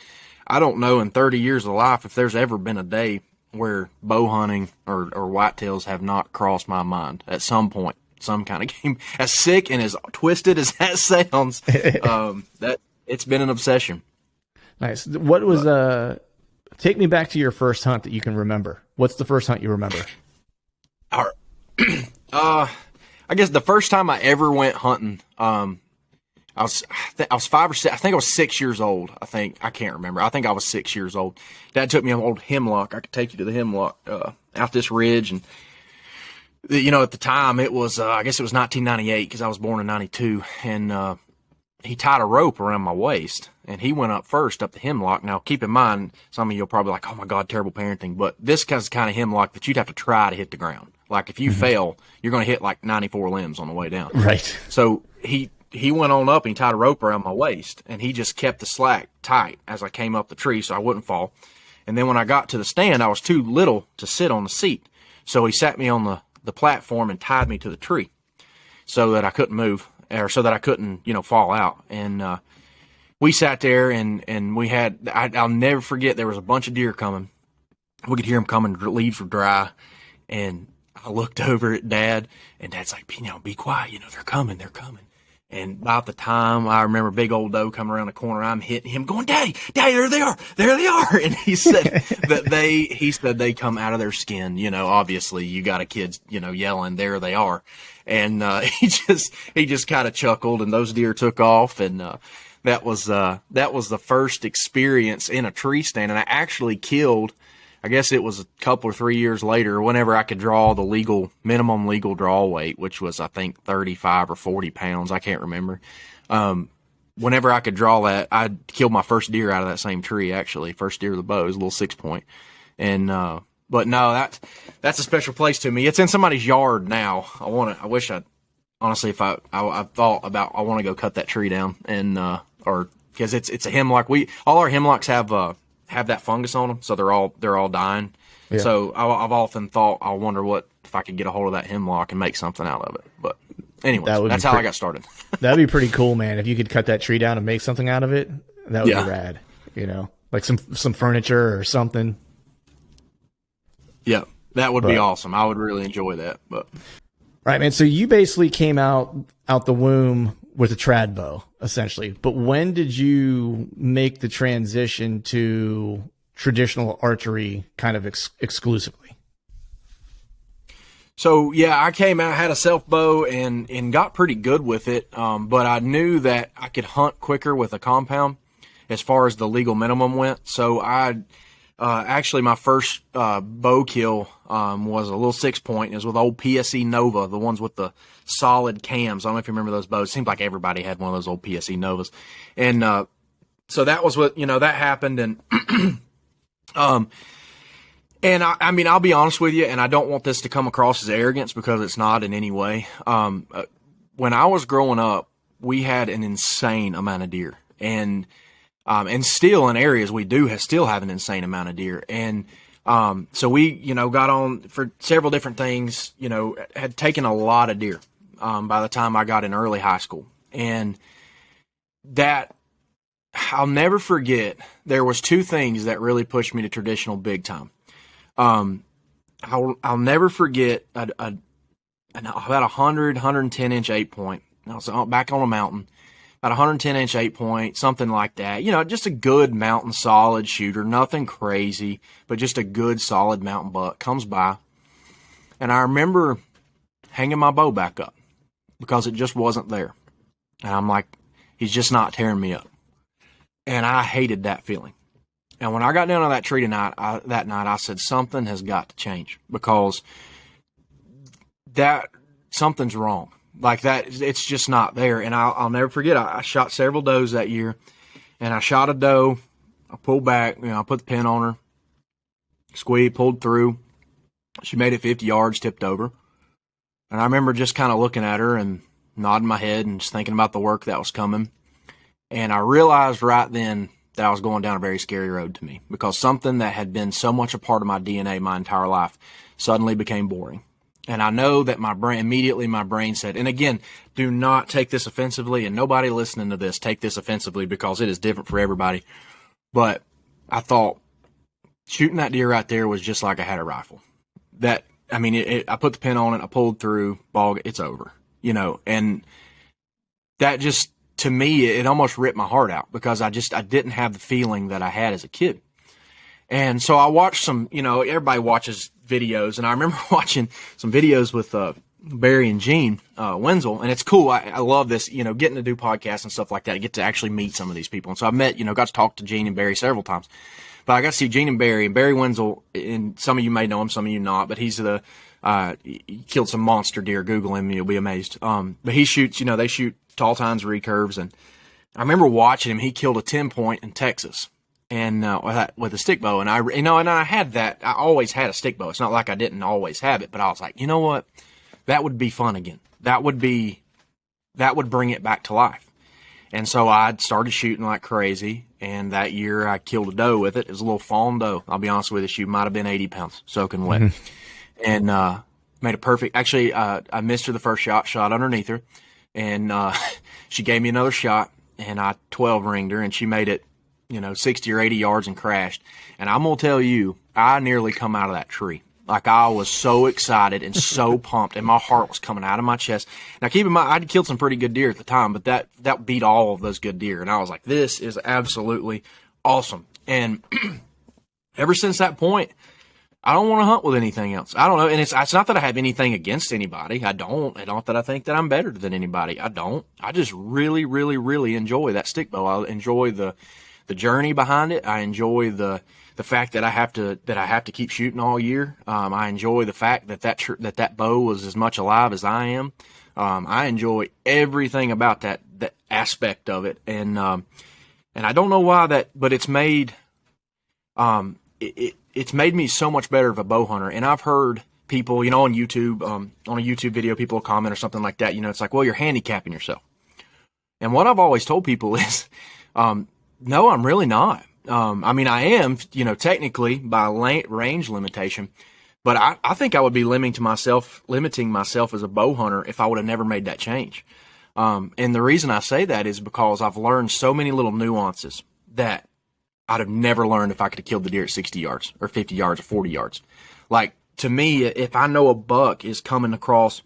I don't know in 30 years of life if there's ever been a day where bow hunting or whitetails have not crossed my mind at some point, some kind of game. As sick and as twisted as that sounds, that it's been an obsession. Nice. What was take me back to your first hunt that you can remember. What's the first hunt you remember? I guess the first time I ever went hunting, I was 5 or 6. I think I was 6 years old. I can't remember. I think I was 6 years old. Dad took me on old hemlock. I could take you to the hemlock out this ridge, and at the time it was I guess it was 1998 because I was born in '92, and he tied a rope around my waist, and he went up first up the hemlock. Now keep in mind, some of you'll probably like, "Oh my God, terrible parenting," but this guy's the kind of hemlock that you'd have to try to hit the ground. Like if you fail, you're going to hit like 94 limbs on the way down. Right. So he went on up and he tied a rope around my waist, and he just kept the slack tight as I came up the tree so I wouldn't fall. And then when I got to the stand, I was too little to sit on the seat. So he sat me on the platform and tied me to the tree so that I couldn't move, or so that I couldn't, fall out. And we sat there and we had, I'll never forget, there was a bunch of deer coming. We could hear them coming, the leaves were dry. And I looked over at Dad, and Dad's like, "Be quiet, they're coming. And about the time I remember big old doe coming around the corner, I'm hitting him going, Daddy, there they are. And he said that they come out of their skin. Obviously you got a kid, yelling, "There they are." And, he just kind of chuckled, and those deer took off. And, that was the first experience in a tree stand. And I actually killed, I guess it was a couple or 3 years later, whenever I could draw the minimum legal draw weight, which was, I think, 35 or 40 pounds. I can't remember. Whenever I could draw that, I killed my first deer out of that same tree, actually. First deer of the bow. It was a little 6-point. And, but no, that's a special place to me. It's in somebody's yard now. Honestly, if I thought about, I want to go cut that tree down and, because it's a hemlock. All our hemlocks have that fungus on them, so they're all dying. Yeah. So I've often thought, I wonder if I could get a hold of that hemlock and make something out of it. But anyways, that's how I got started. That'd be pretty cool, man. If you could cut that tree down and make something out of it, that would be rad. Like some furniture or something. Yeah, that would be awesome. I would really enjoy that. But right, man. So you basically came out the womb with a trad bow, essentially. But when did you make the transition to traditional archery kind of exclusively? So yeah, I came out, had a self bow, and got pretty good with it. But I knew that I could hunt quicker with a compound, as far as the legal minimum went. So actually my first bow kill was a little 6-point. It was with old PSE Nova, the ones with the solid cams. I don't know if you remember those bows. It seemed like everybody had one of those old PSE Novas, and so that was what that happened, and And I mean, I'll be honest with you, and I don't want this to come across as arrogance because it's not in any way. When I was growing up, we had an insane amount of deer, and still in areas we still have an insane amount of deer. And so we, got on for several different things. Had taken a lot of deer by the time I got in early high school, and that I'll never forget. There was two things that really pushed me to traditional big time. I'll never forget about 110 inch 8-point. I was back on a mountain, about 110 inch 8-point, something like that. Just a good mountain solid shooter, nothing crazy, but just a good solid mountain buck comes by. And I remember hanging my bow back up because it just wasn't there. And I'm like, he's just not tearing me up. And I hated that feeling. And when I got down on that tree that night, I said, something has got to change because something's wrong. Like that, it's just not there. And I'll never forget, I shot several does that year, and I shot a doe. I pulled back, I put the pin on her, squeezed, pulled through. She made it 50 yards, tipped over. And I remember just kind of looking at her and nodding my head and just thinking about the work that was coming. And I realized right then that I was going down a very scary road to me because something that had been so much a part of my DNA my entire life suddenly became boring. And I know that my brain said, and again, do not take this offensively, and nobody listening to this take this offensively because it is different for everybody. But I thought shooting that deer right there was just like I had a rifle. I put the pin on it, I pulled through, ball, it's over, and that just, to me, it almost ripped my heart out because I didn't have the feeling that I had as a kid. And so I watched some, everybody watches videos, and I remember watching some videos with Barry and Gene Wenzel, and it's cool. I love this, getting to do podcasts and stuff like that. I get to actually meet some of these people. And so I got to talk to Gene and Barry several times. But I got to see Gene and Barry Wenzel, and some of you may know him, some of you not, but he's he killed some monster deer. Google him, you'll be amazed. But he shoots, they shoot tall tines, recurves, and I remember watching him. He killed a 10-point in Texas, and with a stick bow. And I had that. I always had a stick bow. It's not like I didn't always have it, but I was like, you know what? That would be fun again. That would bring it back to life. And so I started shooting like crazy. And that year I killed a doe with it. It was a little fawn doe. I'll be honest with you, she might have been 80 pounds soaking wet, and made a perfect. Actually, I missed her the first shot underneath her. And she gave me another shot, and I 12 ringed her, and she made it, 60 or 80 yards and crashed. And I'm going to tell you, I nearly come out of that tree. Like, I was so excited and so pumped, and my heart was coming out of my chest. Now, keep in mind, I'd killed some pretty good deer at the time, but that beat all of those good deer. And I was like, this is absolutely awesome. And ever since that point, I don't want to hunt with anything else. I don't know. And it's not that I have anything against anybody. I don't. It's not that I think that I'm better than anybody. I don't. I just really, really, really enjoy that stick bow. I enjoy the journey behind it. I enjoy the fact that I have to keep shooting all year. I enjoy the fact that bow is as much alive as I am. I enjoy everything about that aspect of it. And I don't know why but it's made, it's made me so much better of a bow hunter. And I've heard people, on YouTube, on a YouTube video, people will comment or something like that. It's like, well, you're handicapping yourself. And what I've always told people is, no, I'm really not. I am, technically by range limitation, but I think I would be limiting myself as a bow hunter if I would have never made that change. And the reason I say that is because I've learned so many little nuances that I'd have never learned if I could have killed the deer at 60 yards or 50 yards or 40 yards. Like, to me, if I know a buck is coming across,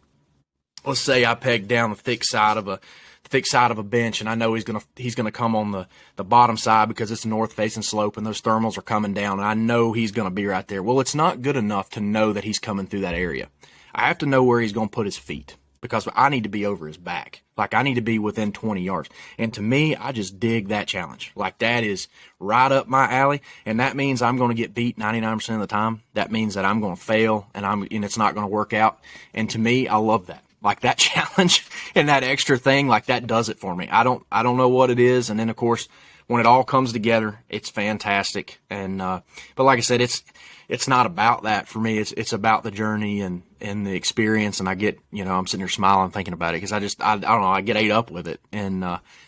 let's say I peg down the thick side of a bench, and I know he's gonna come on the bottom side because it's a north facing slope and those thermals are coming down, and I know he's gonna be right there. Well, it's not good enough to know that he's coming through that area. I have to know where he's going to put his feet because I need to be over his back. Like, I need to be within 20 yards. And to me, I just dig that challenge. Like, that is right up my alley. And that means I'm going to get beat 99% of the time. That means that I'm going to fail and it's not going to work out. And to me, I love that. Like, that challenge and that extra thing, like, that does it for me. I don't know what it is. And then, of course, when it all comes together, it's fantastic. And, but like I said, it's not about that for me. It's about the journey and the experience. And I get, I'm sitting here smiling thinking about it because I don't know, I get ate up with it. And,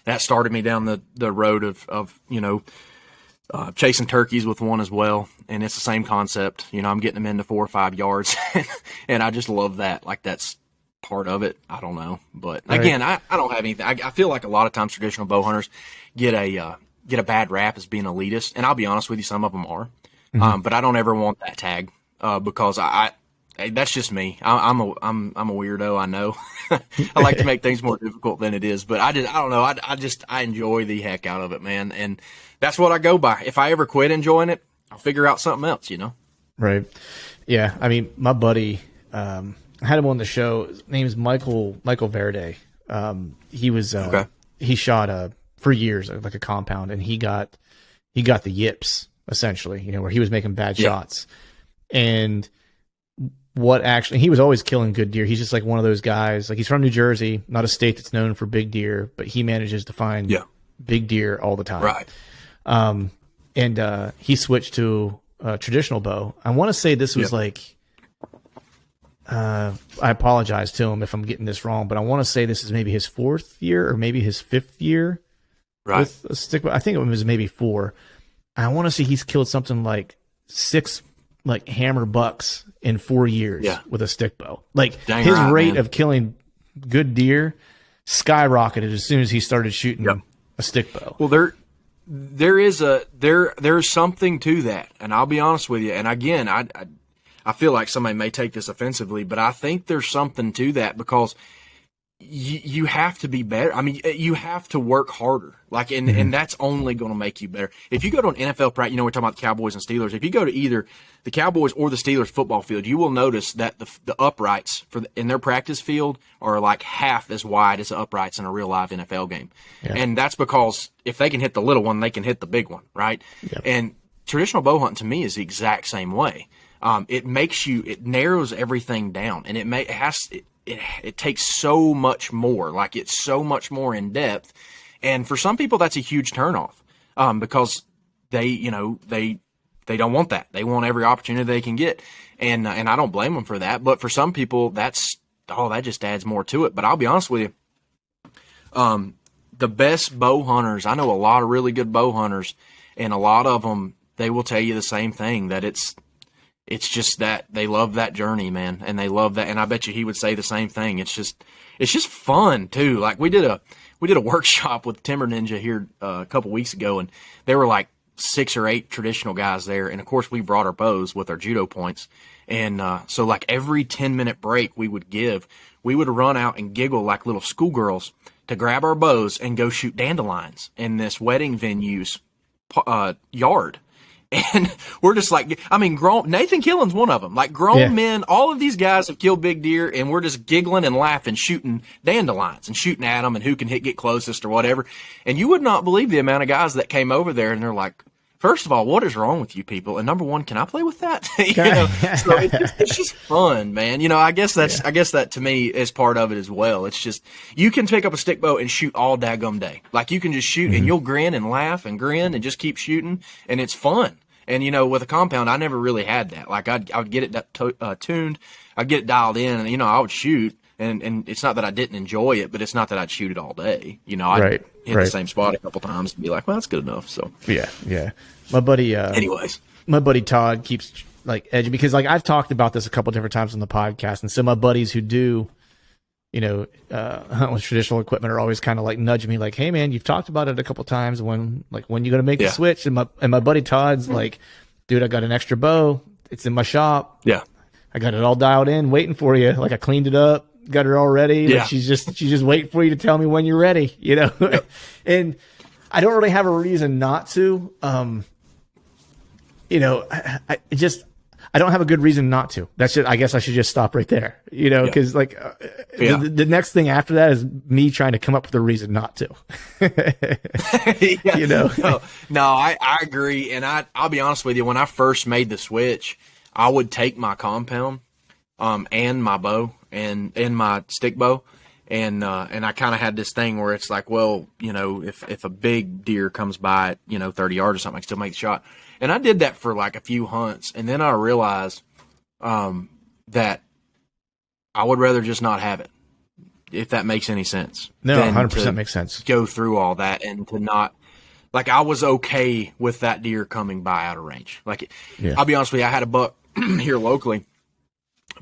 that started me down the road of chasing turkeys with one as well. And it's the same concept. I'm getting them into 4 or 5 yards and I just love that. Like, that's part of it. I don't know. But again, I don't have anything. I feel like a lot of times traditional bow hunters get a bad rap as being elitist. And I'll be honest with you, some of them are. Mm-hmm. But I don't ever want that tag, because that's just me. I'm a weirdo. I know. I like to make things more difficult than it is, but I don't know. I enjoy the heck out of it, man. And that's what I go by. If I ever quit enjoying it, I'll figure out something else, Right. Yeah. I mean, my buddy, I had him on the show. His name is Michael Verde. He was, he shot, for years, like a compound, and he got the yips, essentially, where he was making bad shots. And he was always killing good deer. He's just like one of those guys, like, he's from New Jersey, not a state that's known for big deer, but he manages to find big deer all the time. Right. And he switched to a traditional bow. I want to say this was like, I apologize to him if I'm getting this wrong, but I want to say this is maybe his 4th year or maybe his 5th year with a stick bow. I think it was maybe 4. I want to say he's killed something like 6 like hammer bucks in 4 years with a stick bow. Like, his rate of killing good deer skyrocketed as soon as he started shooting a stick bow. Well, there's something to that, and I'll be honest with you. And again, I feel like somebody may take this offensively, but I think there's something to that because you have to be better. I mean, you have to work harder. Like, and that's only going to make you better. If you go to an NFL practice, we're talking about the Cowboys and Steelers. If you go to either the Cowboys or the Steelers football field, you will notice that the uprights in their practice field are like half as wide as the uprights in a real live NFL game. Yeah. And that's because if they can hit the little one, they can hit the big one, right? Yep. And traditional bow hunting to me is the exact same way. It narrows everything down, and it takes so much more. Like, it's so much more in depth. And for some people, that's a huge turnoff, because they don't want that. They want every opportunity they can get. And I don't blame them for that. But for some people, that just adds more to it. But I'll be honest with you. The best bow hunters, I know a lot of really good bow hunters, and a lot of them, they will tell you the same thing, that it's just that they love that journey, man. And they love that. And I bet you he would say the same thing. It's just fun too. Like, we did a workshop with Timber Ninja here a couple weeks ago, and there were like 6 or 8 traditional guys there. And of course, we brought our bows with our judo points. And so like every 10-minute break we would run out and giggle like little schoolgirls to grab our bows and go shoot dandelions in this wedding venue's yard. And we're just like, I mean, Nathan Killen's one of them. Like, grown men, all of these guys have killed big deer, and we're just giggling and laughing, shooting dandelions and shooting at them and who can get closest or whatever. And you would not believe the amount of guys that came over there, and they're like, first of all, what is wrong with you people? And number one, can I play with that? So it's just fun, man. I guess that to me is part of it as well. It's just, you can pick up a stick bow and shoot all daggum day. Like, you can just shoot and you'll grin and laugh and grin and just keep shooting, and it's fun. And, with a compound, I never really had that. Like, I would get it tuned, I'd get it dialed in, and, I would shoot. And it's not that I didn't enjoy it, but it's not that I'd shoot it all day. I'd hit the same spot a couple times and be like, well, that's good enough. So yeah. My buddy, my buddy Todd keeps like edging, because like I've talked about this a couple different times on the podcast, and so my buddies who do, hunt with traditional equipment are always kind of like nudging me, like, hey man, you've talked about it a couple times. When you gonna make the switch? And my buddy Todd's like, dude, I got an extra bow. It's in my shop. Yeah, I got it all dialed in, waiting for you. Like, I cleaned it up. Got her all ready. Yeah. Like, she's just waiting for you to tell me when you're ready, Yep. And I don't really have a reason not to. I don't have a good reason not to. That's it. I guess I should just stop right there, because the next thing after that is me trying to come up with a reason not to. No, I agree. And I'll be honest with you. When I first made the switch, I would take my compound, and my bow and my stick bow. And I kind of had this thing where it's like, well, if a big deer comes by at, 30 yards or something, I can still make the shot. And I did that for like a few hunts. And then I realized, that I would rather just not have it, if that makes any sense. No, 100% makes sense. Go through all that and to not, like, I was okay with that deer coming by out of range. Like, I'll be honest with you, I had a buck here locally.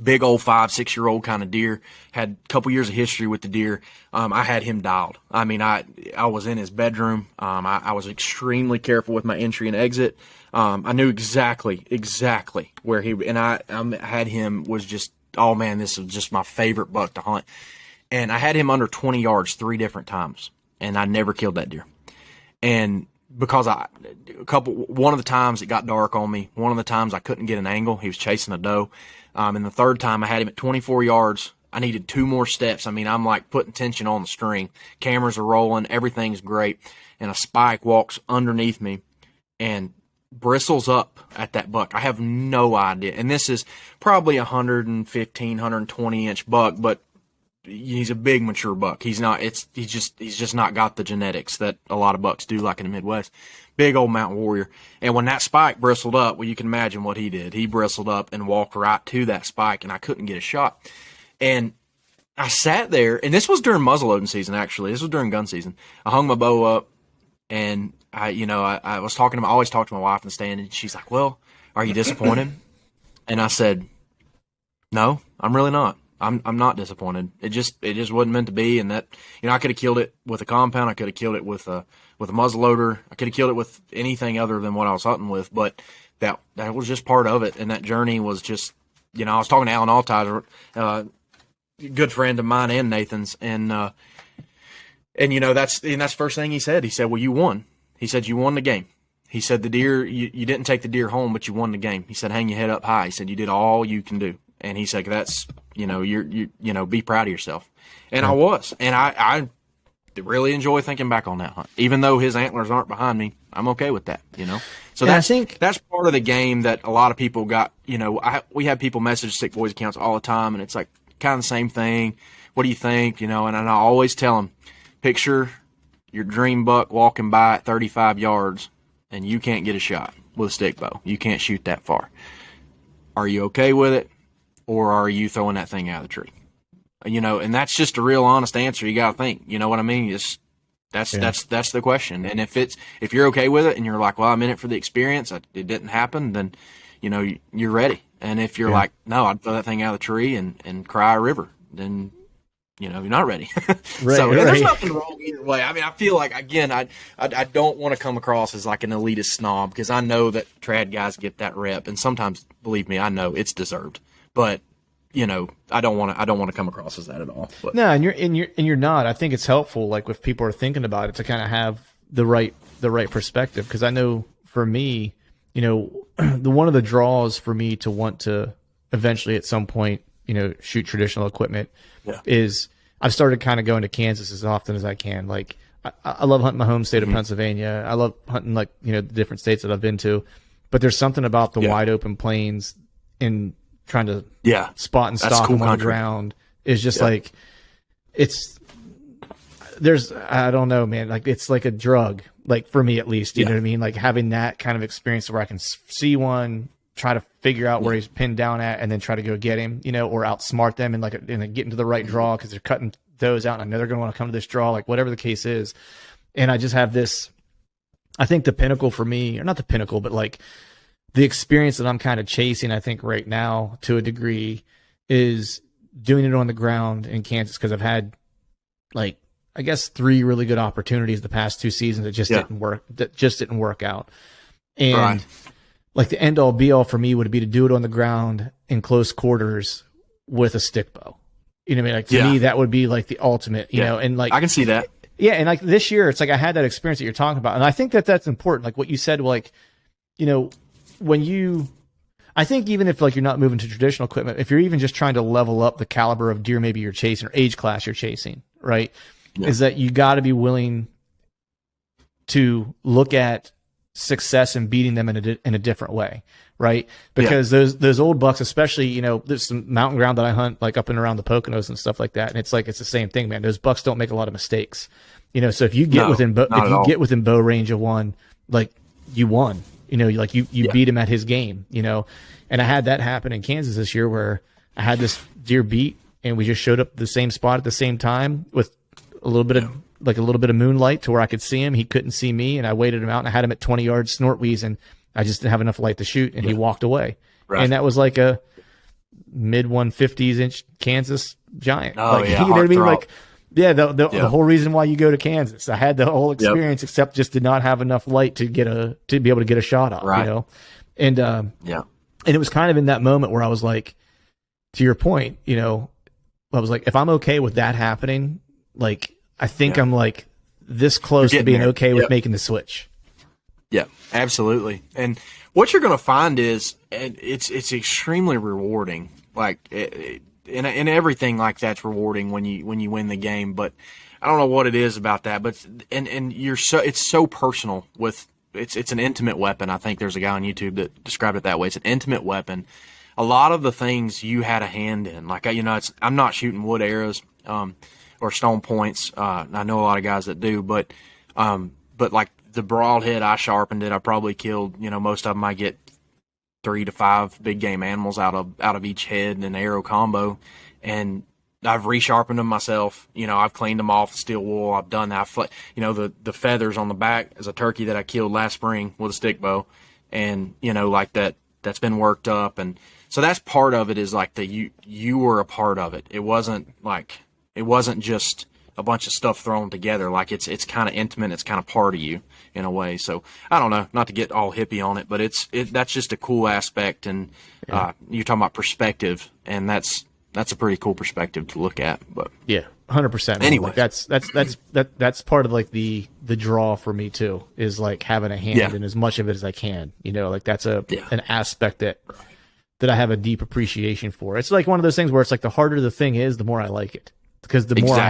Big old 5-6-year-old kind of deer, had a couple years of history with the deer. I had him dialed. I mean, I was in his bedroom. I was extremely careful with my entry and exit. I knew exactly where I had him, was just, oh man, this is just my favorite buck to hunt. And I had him under 20 yards 3 different times, and I never killed that deer. And because one of the times it got dark on me, one of the times I couldn't get an angle, he was chasing a doe. And the third time I had him at 24 yards. I needed 2 more steps. I mean, I'm like putting tension on the string. Cameras are rolling. Everything's great. And a spike walks underneath me and bristles up at that buck. I have no idea. And this is probably 115, 120 inch buck, but he's a big mature buck. He's just not got the genetics that a lot of bucks do, like in the Midwest. Big old mountain warrior. And when that spike bristled up, well, you can imagine what he did. He bristled up and walked right to that spike, and I couldn't get a shot. And I sat there, and this was during muzzleloading season, actually. This was during gun season. I hung my bow up, and I always talk to my wife in the stand, and she's like, well, are you disappointed? And I said, no, I'm really not. I'm not disappointed. It just wasn't meant to be. And that, I could have killed it with a compound. I could have killed it with a muzzleloader. I could have killed it with anything other than what I was hunting with. But that was just part of it. And that journey was just, I was talking to Alan Altizer, good friend of mine and Nathan's. And that's the first thing he said. He said, well, you won. He said, you won the game. He said, the deer, you didn't take the deer home, but you won the game. He said, hang your head up high. He said, you did all you can do. And he said, that's, be proud of yourself. And I was. And I really enjoy thinking back on that hunt. Even though his antlers aren't behind me, I'm okay with that, So I think that's part of the game that a lot of people got, we have people message Sick Boys accounts all the time, and it's like kind of the same thing. What do you think? And I always tell them, picture your dream buck walking by at 35 yards, and you can't get a shot with a stick bow. You can't shoot that far. Are you okay with it? Or are you throwing that thing out of the tree? And that's just a real honest answer. You got to think, you know what I mean? That's the question. And if you're okay with it and you're like, well, I'm in it for the experience, it didn't happen, then, you're ready. And if you're like, no, I'd throw that thing out of the tree and cry a river, then, you're not ready. There's nothing wrong either way. I mean, I feel like, again, I don't want to come across as like an elitist snob, because I know that trad guys get that rep. And sometimes, believe me, I know it's deserved. But I don't want to come across as that at all. But. No, and you're not. I think it's helpful, like if people are thinking about it, to kind of have the right perspective. Because I know for me, one of the draws for me to want to eventually at some point, shoot traditional equipment is I've started kind of going to Kansas as often as I can. Like I love hunting my home state of Pennsylvania. I love hunting the different states that I've been to, but there's something about the wide open plains in trying to spot and stalk them on the ground is just like, I don't know, man. Like it's like a drug, like for me at least, you know what I mean? Like having that kind of experience where I can see one, try to figure out where he's pinned down at, and then try to go get him, or outsmart them and and get into the right draw, because they're cutting those out. And I know they're going to want to come to this draw, like whatever the case is. And I just have this, I think the pinnacle for me, or not the pinnacle, but like the experience that I'm kind of chasing, I think right now to a degree, is doing it on the ground in Kansas, because I've had I guess 3 really good opportunities the past 2 seasons that just didn't work out. And like the end all be all for me would be to do it on the ground in close quarters with a stick bow. You know what I mean? Like to me, that would be like the ultimate, you know, and like I can see that. Yeah. And like this year, it's like I had that experience that you're talking about. And I think that that's important. Like what you said, like, when I think even if like you're not moving to traditional equipment, if you're even just trying to level up the caliber of deer maybe you're chasing or age class you're chasing, right? Yeah. Is that you got to be willing to look at success and beating them in a different way, right? Because those old bucks, especially, you know, there's some mountain ground that I hunt like up and around the Poconos and stuff like that, and it's like it's the same thing, man. Those bucks don't make a lot of mistakes, you know. So if you get within bow range of one, like you won, you know, like you beat him at his game, you know. And I had that happen in Kansas this year where I had this deer beat, and we just showed up at the same spot at the same time with a little bit of moonlight to where I could see him. He couldn't see me, and I waited him out, and I had him at 20 yards snort wheeze, and I just didn't have enough light to shoot, and he walked away. Right. And that was like a mid 150s inch Kansas giant. Oh, like, yeah, you know what I mean? Throb. Like, yeah, the whole reason why you go to Kansas. I had the whole experience, except just did not have enough light to be able to get a shot off. Right. You know, and and it was kind of in that moment where I was like, to your point, you know, I was like, if I'm okay with that happening, like I think I'm like this close to being okay with making the switch. Yeah, absolutely. And what you're going to find is it's extremely rewarding. Like and everything like that's rewarding when you win the game. But I don't know what it is about that. But and it's so personal with. It's an intimate weapon. I think there's a guy on YouTube that described it that way. It's an intimate weapon. A lot of the things you had a hand in, like, you know, I'm not shooting wood arrows or stone points. I know a lot of guys that do, but like the broadhead, I sharpened it. I probably killed, you know, most of them I get 3 to 5 big game animals out of each head and an arrow combo. And I've resharpened them myself. You know, I've cleaned them off the steel wool. I've done that. You know, the feathers on the back is a turkey that I killed last spring with a stick bow. And, you know, like that's been worked up. And so that's part of it, is like that you were a part of it. It wasn't just a bunch of stuff thrown together. Like it's kind of intimate. It's kind of part of you in a way. So I don't know, not to get all hippie on it, but that's just a cool aspect. And you're talking about perspective, and that's a pretty cool perspective to look at. But yeah, 100%. Anyway, like that's part of like the draw for me too, is like having a hand in as much of it as I can. You know, like that's an aspect that I have a deep appreciation for. It's like one of those things where it's like the harder the thing is, the more I like it, because the more I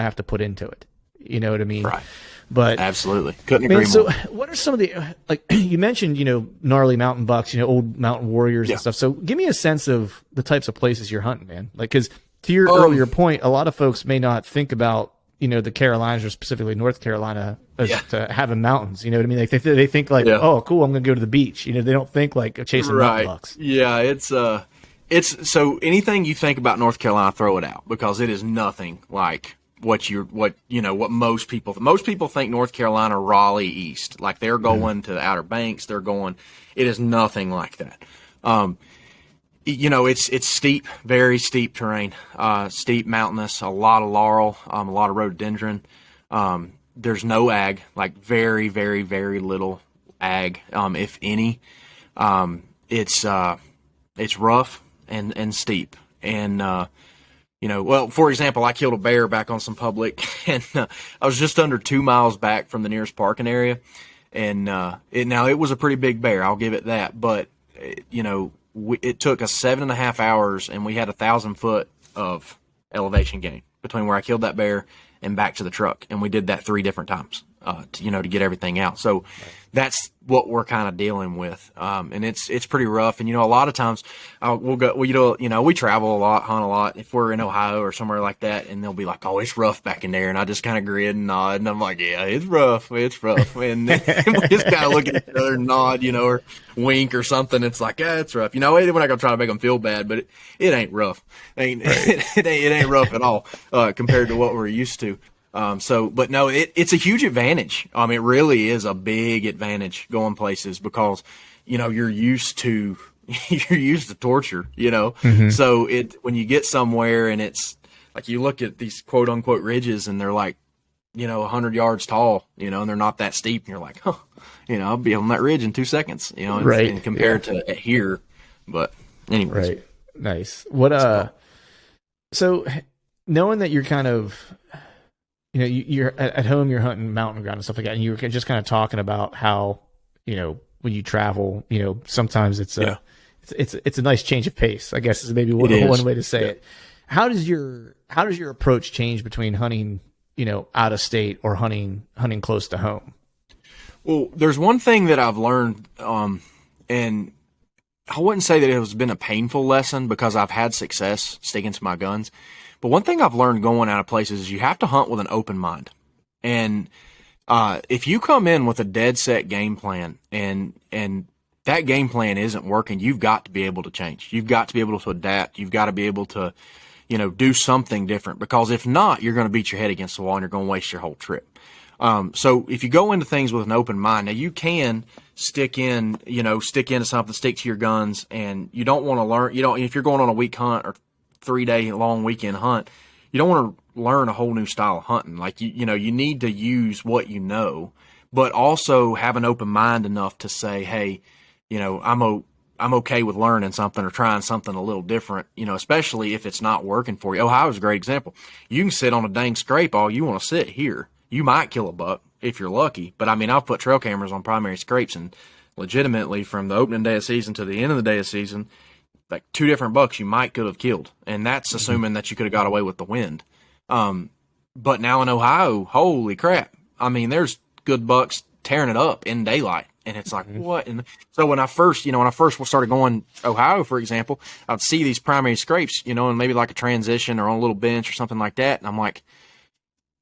have to put into it. You know what I mean? Right. But absolutely, couldn't agree more. So what are some of the, like you mentioned, you know, gnarly mountain bucks, you know, old mountain warriors and stuff. So give me a sense of the types of places you're hunting, man. Like, because to your earlier point, a lot of folks may not think about, you know, the Carolinas or specifically North Carolina as to having mountains. You know what I mean? Like they think like, oh, cool, I'm going to go to the beach. You know, they don't think like chasing mountain bucks. Yeah, it's so anything you think about North Carolina, throw it out, because it is nothing like what most people think North Carolina, Raleigh east, like they're going to the Outer Banks, it is nothing like that. You know, it's steep, very steep terrain, steep, mountainous, a lot of laurel, a lot of rhododendron. There's no ag, like very, very, very little ag, if any. It's rough and steep. And, you know, well, for example, I killed a bear back on some public, and I was just under 2 miles back from the nearest parking area. And it was a pretty big bear, I'll give it that. But, you know, it took us 7.5 hours, and we had 1,000 foot of elevation gain between where I killed that bear and back to the truck. And we did that 3 different times, to get everything out. So that's what we're kind of dealing with. And it's pretty rough. And, you know, a lot of times we travel a lot, hunt a lot. If we're in Ohio or somewhere like that, and they'll be like, oh, it's rough back in there. And I just kind of grid and nod, and I'm like, yeah, it's rough. It's rough. And we just kind of look at each other and nod, you know, or wink or something. It's like, yeah, it's rough. You know, we're not going to try to make them feel bad, but it ain't rough. It ain't rough at all, compared to what we're used to. But no, it's a huge advantage. It really is a big advantage going places, because, you know, you're used to torture, you know? Mm-hmm. So when you get somewhere and it's like, you look at these quote unquote ridges and they're like, you know, 100 yards tall, you know, and they're not that steep. And you're like, huh, you know, I'll be on that ridge in 2 seconds, you know, and compared to here. But anyways. Right. Nice. So knowing that you're kind of, you know, you're at home, you're hunting mountain ground and stuff like that, and you were just kind of talking about how, you know, when you travel, you know, sometimes it's it's a nice change of pace, I guess is maybe one way to say it. How does your approach change between hunting, out of state or hunting close to home? Well, there's one thing that I've learned, and I wouldn't say that it has been a painful lesson because I've had success sticking to my guns. But one thing I've learned going out of places is you have to hunt with an open mind. And if you come in with a dead set game plan and that game plan isn't working, you've got to be able to change. You've got to be able to adapt. You've got to be able to, do something different, because if not, you're going to beat your head against the wall and you're going to waste your whole trip. So if you go into things with an open mind, now you can stick into something, stick to your guns, and you don't want to learn, if you're going on a week hunt or 3-day long weekend hunt, you don't want to learn a whole new style of hunting. Like, you need to use what you know, but also have an open mind enough to say, hey, I'm okay with learning something or trying something a little different, especially if it's not working for you. Ohio's a great example. You can sit on a dang scrape all you want to sit here. You might kill a buck if you're lucky, but I've put trail cameras on primary scrapes, and legitimately from the opening day of season to the end of the day of season, like 2 different bucks you could have killed. And that's assuming that you could have got away with the wind. But now in Ohio, holy crap. There's good bucks tearing it up in daylight. And it's like, what? And so when I first started going Ohio, for example, I'd see these primary scrapes, and maybe like a transition or on a little bench or something like that. And I'm like,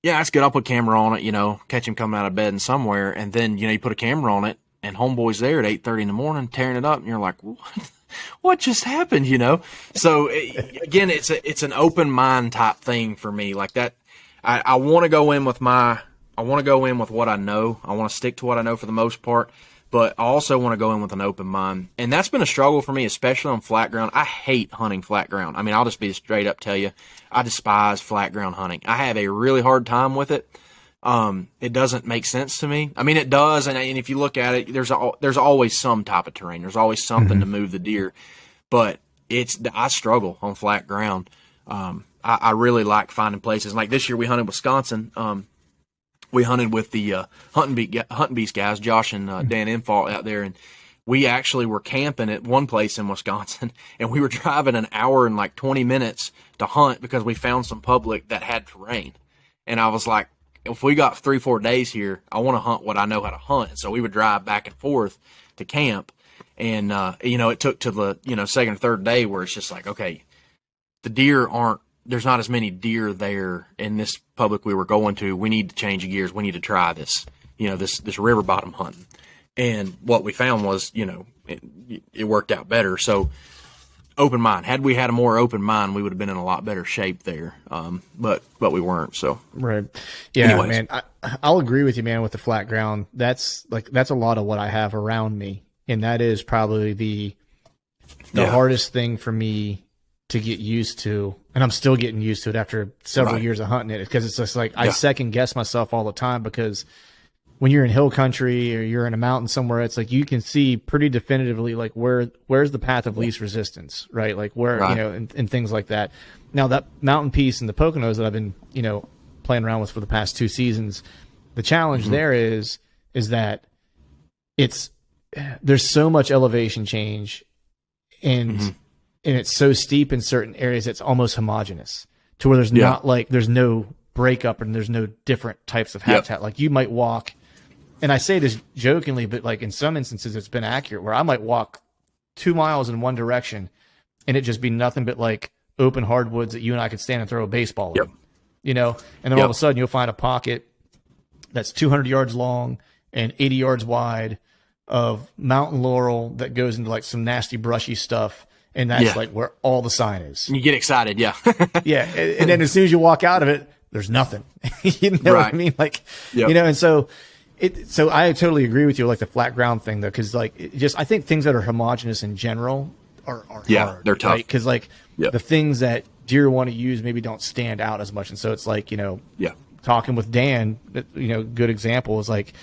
yeah, that's good. I'll put a camera on it, catch him coming out of bed and somewhere. And then, you put a camera on it and homeboy's there at 8:30 in the morning tearing it up. And you're like, what just happened? So again, it's an open mind type thing for me. Like that. I want to go in with what I know. I want to stick to what I know for the most part. But I also want to go in with an open mind. And that's been a struggle for me, especially on flat ground. I hate hunting flat ground. I'll just be straight up tell you, I despise flat ground hunting. I have a really hard time with it. It doesn't make sense to me. It does. And if you look at it, there's always some type of terrain. There's always something to move the deer. But I struggle on flat ground. I really like finding places. Like this year we hunted Wisconsin. We hunted with the Hunting Beast guys, Josh and Dan Infalt out there, and we actually were camping at one place in Wisconsin, and we were driving an hour and like 20 minutes to hunt because we found some public that had terrain. And I was like, if we got 3-4 days here, I want to hunt what I know how to hunt. And so we would drive back and forth to camp, and it took to the second or third day where it's just like, okay, there's not as many deer there in this public we were going to. We need to change gears. We need to try this, this river bottom hunting. And what we found was, it worked out better. So open mind. Had we had a more open mind, we would have been in a lot better shape there. But we weren't. So right. Yeah, anyways. Man, I'll agree with you, man, with the flat ground. That's a lot of what I have around me. And that is probably the hardest thing for me to get used to, and I'm still getting used to it after several years of hunting it, because it's just like I second guess myself all the time, because when you're in hill country or you're in a mountain somewhere, it's like you can see pretty definitively like where's the path of least resistance, right? Like where and things like that. Now that mountain piece and the Poconos that I've been playing around with for the past 2 seasons, the challenge there is that there's so much elevation change, and it's so steep in certain areas it's almost homogeneous to where there's not like there's no breakup and there's no different types of habitat. Like you might walk, and I say this jokingly, but like in some instances it's been accurate, where I might walk 2 miles in one direction and it just be nothing but like open hardwoods that you and I could stand and throw a baseball in, and then all of a sudden you'll find a pocket that's 200 yards long and 80 yards wide of mountain laurel that goes into like some nasty brushy stuff. And that's like where all the sign is. You get excited, yeah. Yeah. And then as soon as you walk out of it, there's nothing. You know what I mean? Like, and so I totally agree with you, like the flat ground thing though, because like I think things that are homogenous in general are hard. They're tough. Right? Because like the things that deer want to use maybe don't stand out as much. And so it's like, talking with Dan, good example is like,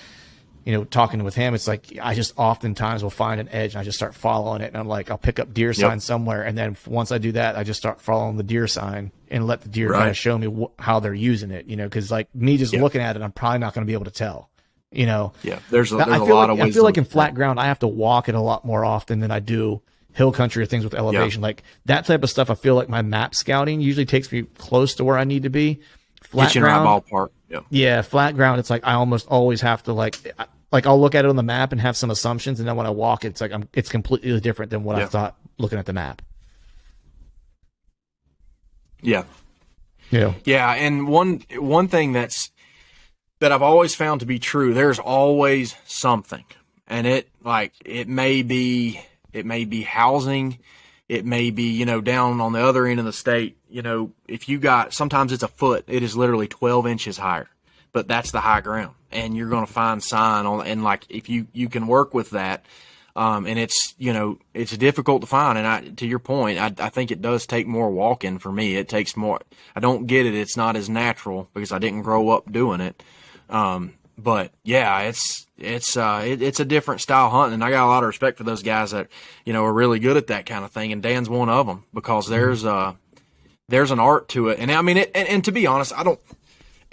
talking with him, it's like I just oftentimes will find an edge and I just start following it, and I'm like, I'll pick up deer sign somewhere, and then once I do that, I just start following the deer sign and let the deer kind of show me how they're using it, because like me just looking at it, I'm probably not going to be able to tell, there's a lot of ways. I feel like in flat ground I have to walk it a lot more often than I do hill country or things with elevation, like that type of stuff. I feel like my map scouting usually takes me close to where I need to be. Flat ground, ballpark. Yeah, flat ground. It's like I almost always have to like I'll look at it on the map and have some assumptions, and then when I walk, it's like it's completely different than what I thought looking at the map. Yeah. And one thing that I've always found to be true, there's always something, and it may be housing, it may be, down on the other end of the state, if you got, sometimes it's a foot, it is literally 12 inches higher, but that's the high ground, and you're going to find sign on, and like, if you can work with that, and it's, it's difficult to find. And to your point, I think it does take more walking for me. It takes more, I don't get it. It's not as natural because I didn't grow up doing it. But yeah, it's a different style hunting, and I got a lot of respect for those guys that, are really good at that kind of thing. And Dan's one of them, because there's an art to it. And I mean, and to be honest,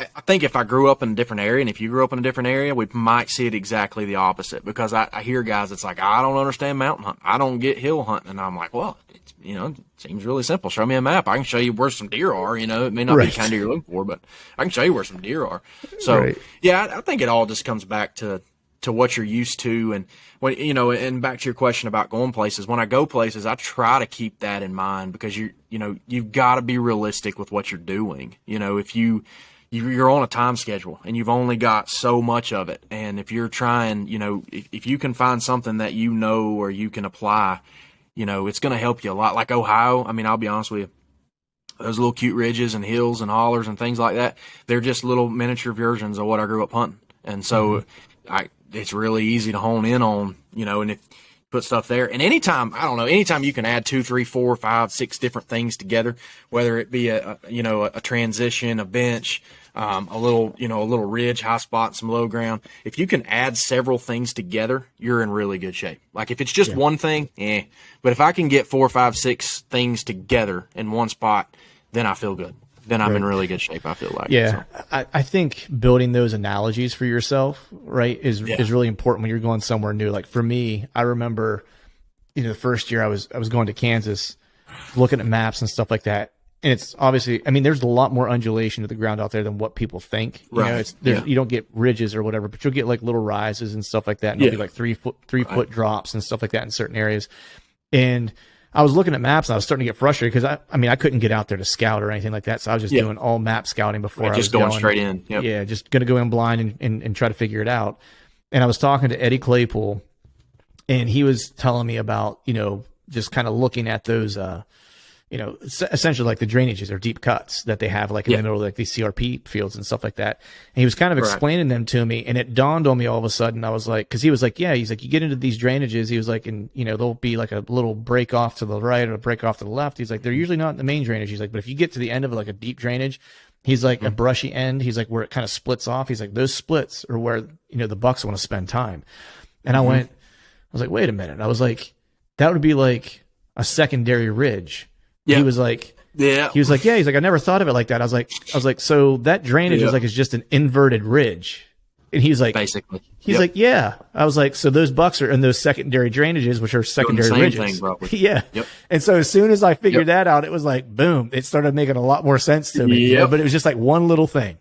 I think if I grew up in a different area, and if you grew up in a different area, we might see it exactly the opposite, because I hear guys that's like, I don't understand mountain hunting. I don't get hill hunting. And I'm like, well, it seems really simple. Show me a map. I can show you where some deer are. It may not be the kind of deer you're looking for, but I can show you where some deer are. So, yeah, I think it all just comes back to what you're used to. And when, and back to your question about going places, when I go places, I try to keep that in mind, because you've got to be realistic with what you're doing. If you're on a time schedule and you've only got so much of it. And if you're trying, if you can find something that or you can apply, it's going to help you a lot. Like Ohio, I mean, I'll be honest with you, those little cute ridges and hills and hollers and things like that, they're just little miniature versions of what I grew up hunting. And so it's really easy to hone in on, and if put stuff there. And anytime you can add 2, 3, 4, 5, 6 different things together, whether it be a transition, a bench, a little ridge, high spot, some low ground. If you can add several things together, you're in really good shape. Like if it's just one thing, but if I can get 4, 5, 6 things together in one spot, then I feel good. Then I'm in really good shape, I feel like. Yeah. So. I think building those analogies for yourself, right, is really important when you're going somewhere new. Like for me, I remember, the first year I was going to Kansas, looking at maps and stuff like that. And it's obviously, I mean, there's a lot more undulation to the ground out there than what people think. You don't get ridges or whatever, but you'll get like little rises and stuff like that. And it'll be like 3 foot drops and stuff like that in certain areas. And I was looking at maps and I was starting to get frustrated because I couldn't get out there to scout or anything like that. So I was just doing all map scouting before I was just going straight in. Yep. Yeah, just going to go in blind and try to figure it out. And I was talking to Eddie Claypool, and he was telling me about, just kind of looking at those, essentially like the drainages or deep cuts that they have like in the middle of like these CRP fields and stuff like that. And he was kind of explaining them to me, and it dawned on me all of a sudden. I was like, cause he was like, he's like, you get into these drainages. He was like, and there'll be like a little break off to the right or a break off to the left. He's like, they're usually not in the main drainage. He's like, but if you get to the end of like a deep drainage, he's like a brushy end. He's like where it kind of splits off. He's like, those splits are where, the bucks want to spend time. And I was like, wait a minute. I was like, that would be like a secondary ridge. He was like, he's like, I never thought of it like that. I was like, so that drainage is just an inverted ridge. And he's like, basically, like, yeah. I was like, so those bucks are in those secondary drainages, which are secondary ridges. And so as soon as I figured that out, it was like, boom, it started making a lot more sense to me. But it was just like one little thing.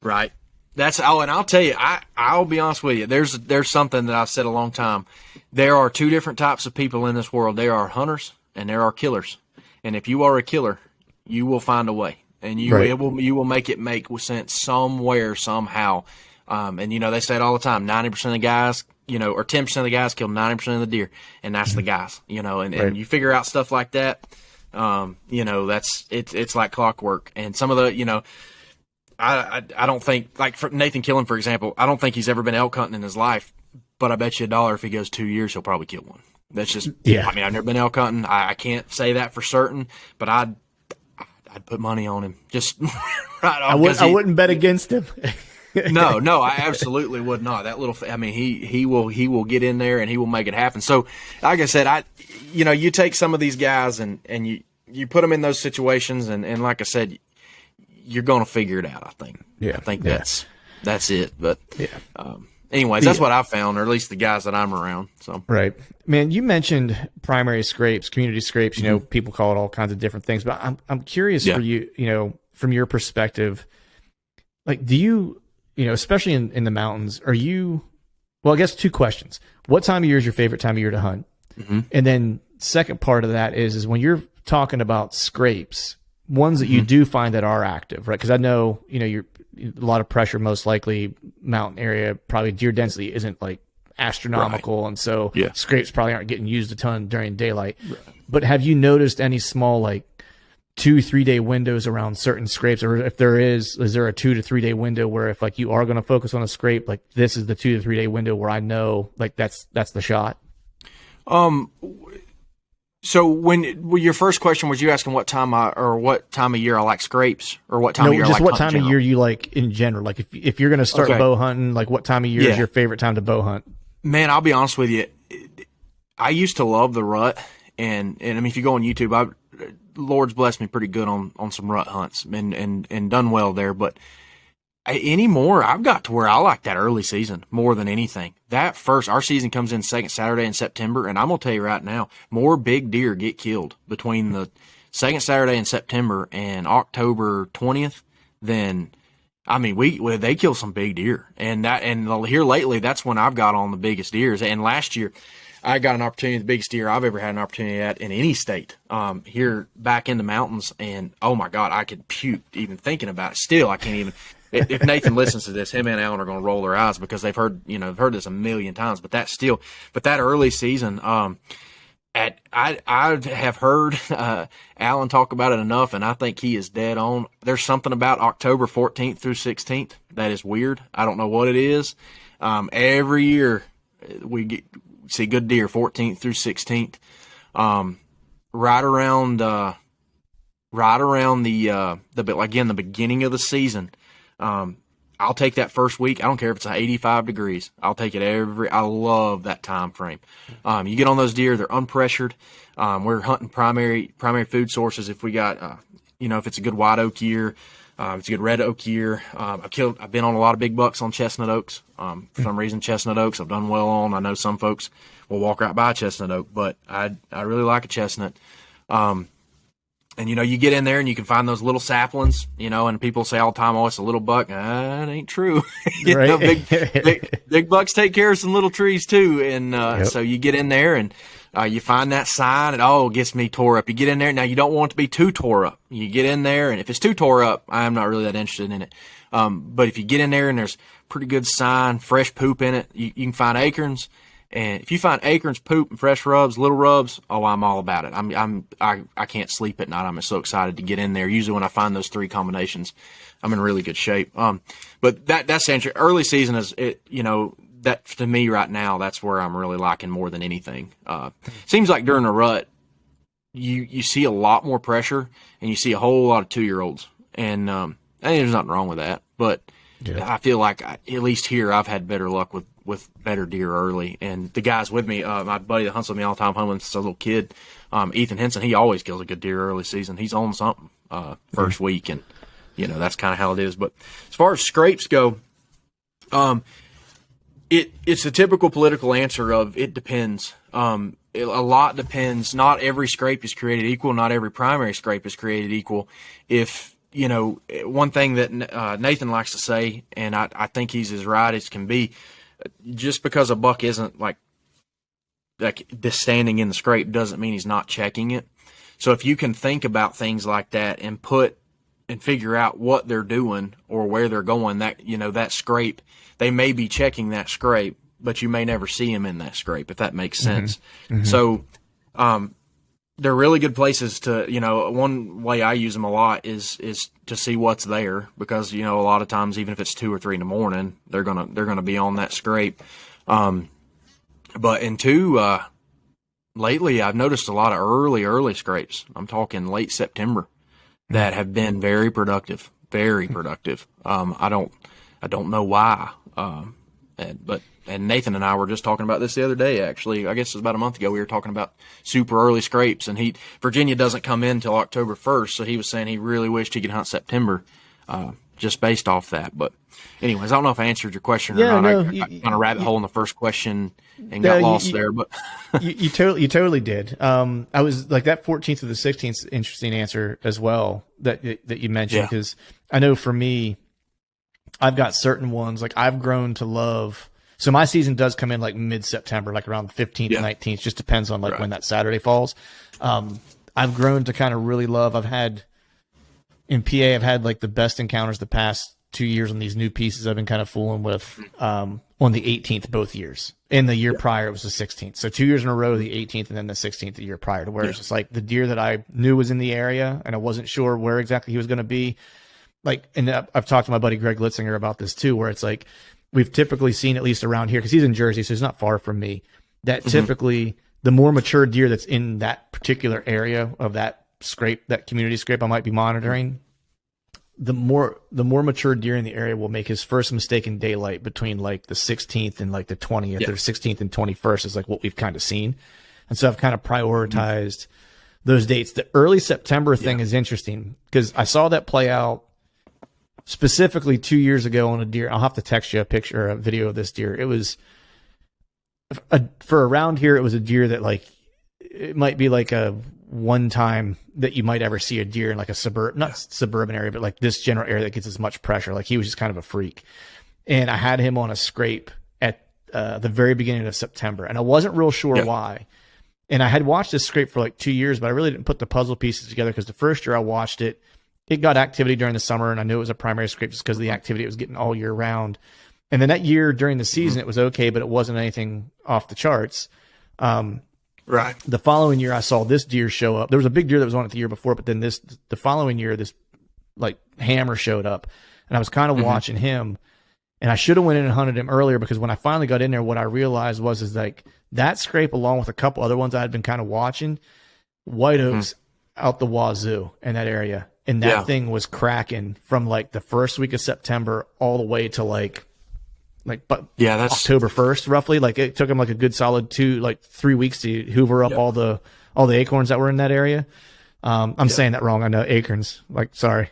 Right. And I'll tell you, I'll be honest with you. There's something that I've said a long time. There are 2 different types of people in this world. There are hunters and there are killers. And if you are a killer, you will find a way, and you will make it make sense somewhere, somehow. And they say it all the time, 90% of the guys, or 10% of the guys kill 90% of the deer, and that's the guys, and you figure out stuff like that. It's like clockwork. And some of the, I don't think, like for Nathan Killen, for example, I don't think he's ever been elk hunting in his life, but I bet you $1 if he goes 2 years, he'll probably kill one. That's just, I mean, I've never been elk hunting. I can't say that for certain, but I'd put money on him. Just right off. I wouldn't bet against him. No, I absolutely would not. That little, I mean, he will get in there and he will make it happen. So, like I said, you take some of these guys and you put them in those situations, and like I said, you're going to figure it out. I think. I think that's it. But anyways, that's what I've found, or at least the guys that I'm around. So right, man. You mentioned primary scrapes, community scrapes. You know, people call it all kinds of different things, but I'm curious for you. You know, from your perspective, like, do you especially in the mountains, are you? Well, I guess 2 questions. What time of year is your favorite time of year to hunt? And then second part of that is when you're talking about scrapes, ones that you do find that are active, right? Because I know, you're a lot of pressure, most likely mountain area, probably deer density isn't like astronomical. Right. And so scrapes probably aren't getting used a ton during daylight. Right. But have you noticed any small, like 2-3 day windows around certain scrapes? Or if there is there a 2 to 3 day window where if like you are going to focus on a scrape, like this is the 2 to 3 day window where I know like that's the shot? So when your first question was, you asking what time of year I like scrapes, or what time of year I like just what time of year you like in general? Like if you're going to start bow hunting, like what time of year is your favorite time to bow hunt? Man, I'll be honest with you. I used to love the rut, and I mean, if you go on YouTube, Lord's blessed me pretty good on some rut hunts and done well there. But anymore, I've got to where I like that early season more than anything. Our season comes in second Saturday in September, and I'm going to tell you right now, more big deer get killed between the second Saturday in September and October 20th than, I mean, they kill some big deer. And here lately, that's when I've got on the biggest deers. And last year, I got an opportunity, the biggest deer I've ever had an opportunity at in any state, here back in the mountains. And oh my God, I could puke even thinking about it. Still, I can't even. If Nathan listens to this, him and Alan are going to roll their eyes because they've heard this a million times. But that early season, I have heard Alan talk about it enough, and I think he is dead on. There's something about October 14th through 16th that is weird. I don't know what it is. Every year we see good deer 14th through 16th, right around the beginning of the season. I'll take that first week. I don't care if it's 85 degrees. I'll take it I love that time frame. You get on those deer, they're unpressured. We're hunting primary food sources. If we got, if it's a good white oak year, if it's a good red oak year. I've been on a lot of big bucks on chestnut oaks. For some reason, chestnut oaks I've done well on. I know some folks will walk right by a chestnut oak, but I really like a chestnut. And, you get in there and you can find those little saplings, and people say all the time, oh, it's a little buck. That ain't true. Big bucks take care of some little trees too. And so you get in there and you find that sign and, it gets me tore up. You get in there. Now, you don't want it to be too tore up. You get in there, and if it's too tore up, I'm not really that interested in it. But if you get in there and there's pretty good sign, fresh poop in it, you can find acorns. And if you find acorns, poop, and fresh rubs, little rubs, I'm all about it. I can't sleep at night. I'm so excited to get in there. Usually when I find those 3 combinations, I'm in really good shape. But that's interesting. Early season is that to me right now, that's where I'm really liking more than anything. Seems like during a rut, you see a lot more pressure, and you see a whole lot of 2-year-olds, and I think there's nothing wrong with that. But I feel like at least here I've had better luck with better deer early. And the guys with me, my buddy that hunts with me all the time, hunting since a little kid, Ethan Henson, he always kills a good deer early season. He's on something first week, and that's kind of how it is. But as far as scrapes go, it's the typical political answer of it depends. A lot depends. Not every scrape is created equal. Not every primary scrape is created equal. If one thing that Nathan likes to say, and I think he's as right as can be, just because a buck isn't like this standing in the scrape doesn't mean he's not checking it. So if you can think about things like that and figure out what they're doing or where they're going, that scrape, they may be checking that scrape, but you may never see him in that scrape, if that makes sense. Mm-hmm. So, they're really good places to, one way I use them a lot is to see what's there, because, a lot of times, even if it's 2 or 3 in the morning, they're going to be on that scrape. But lately I've noticed a lot of early scrapes. I'm talking late September that have been very productive, very productive. I don't know why. And Nathan and I were just talking about this the other day, actually. I guess it was about a month ago. We were talking about super early scrapes, and Virginia doesn't come in until October 1st, so he was saying he really wished he could hunt September, just based off that. But anyways, I don't know if I answered your question or not. No, I kind of rabbit hole in the first question and got lost there, but you totally did. I was like that 14th to the 16th, interesting answer as well that you mentioned, because I know for me, I've got certain ones like I've grown to love. So my season does come in like mid-September, like around the 15th, 19th, just depends on like when that Saturday falls. I've grown to kind of really love. I've had in PA, I've had like the best encounters the past 2 years on these new pieces I've been kind of fooling with on the 18th both years. And the year prior, it was the 16th. So 2 years in a row, the 18th and then the 16th the year prior, to where it's just like the deer that I knew was in the area and I wasn't sure where exactly he was going to be. Like, and I've talked to my buddy Greg Litzinger about this too, where it's like we've typically seen, at least around here, because he's in Jersey, so he's not far from me, that typically the more mature deer that's in that particular area of that scrape, that community scrape I might be monitoring, the more mature deer in the area will make his first mistake in daylight between like the 16th and like the 20th or 16th and 21st is like what we've kind of seen. And so I've kind of prioritized those dates. The early September thing is interesting because I saw that play out specifically 2 years ago on a deer. I'll have to text you a picture or a video of this deer. It was for around here. It was a deer that like, it might be like a one time that you might ever see a deer in like a suburban area, but like this general area that gets as much pressure. Like he was just kind of a freak. And I had him on a scrape at the very beginning of September, and I wasn't real sure why. And I had watched this scrape for like 2 years, but I really didn't put the puzzle pieces together because the first year I watched it, it got activity during the summer, and I knew it was a primary scrape just because of the activity it was getting all year round. And then that year during the season, it was okay, but it wasn't anything off the charts. Right. The following year, I saw this deer show up. There was a big deer that was on it the year before, but then the following year, this like hammer showed up, and I was kind of watching him. And I should have went in and hunted him earlier, because when I finally got in there, what I realized is like that scrape, along with a couple other ones I had been kind of watching, white oaks out the wazoo in that area. And that thing was cracking from like the first week of September all the way to that's October 1st, roughly. Like it took him like a good solid 3 weeks to hoover up all the acorns that were in that area. I'm saying that wrong. I know acorns, like, sorry.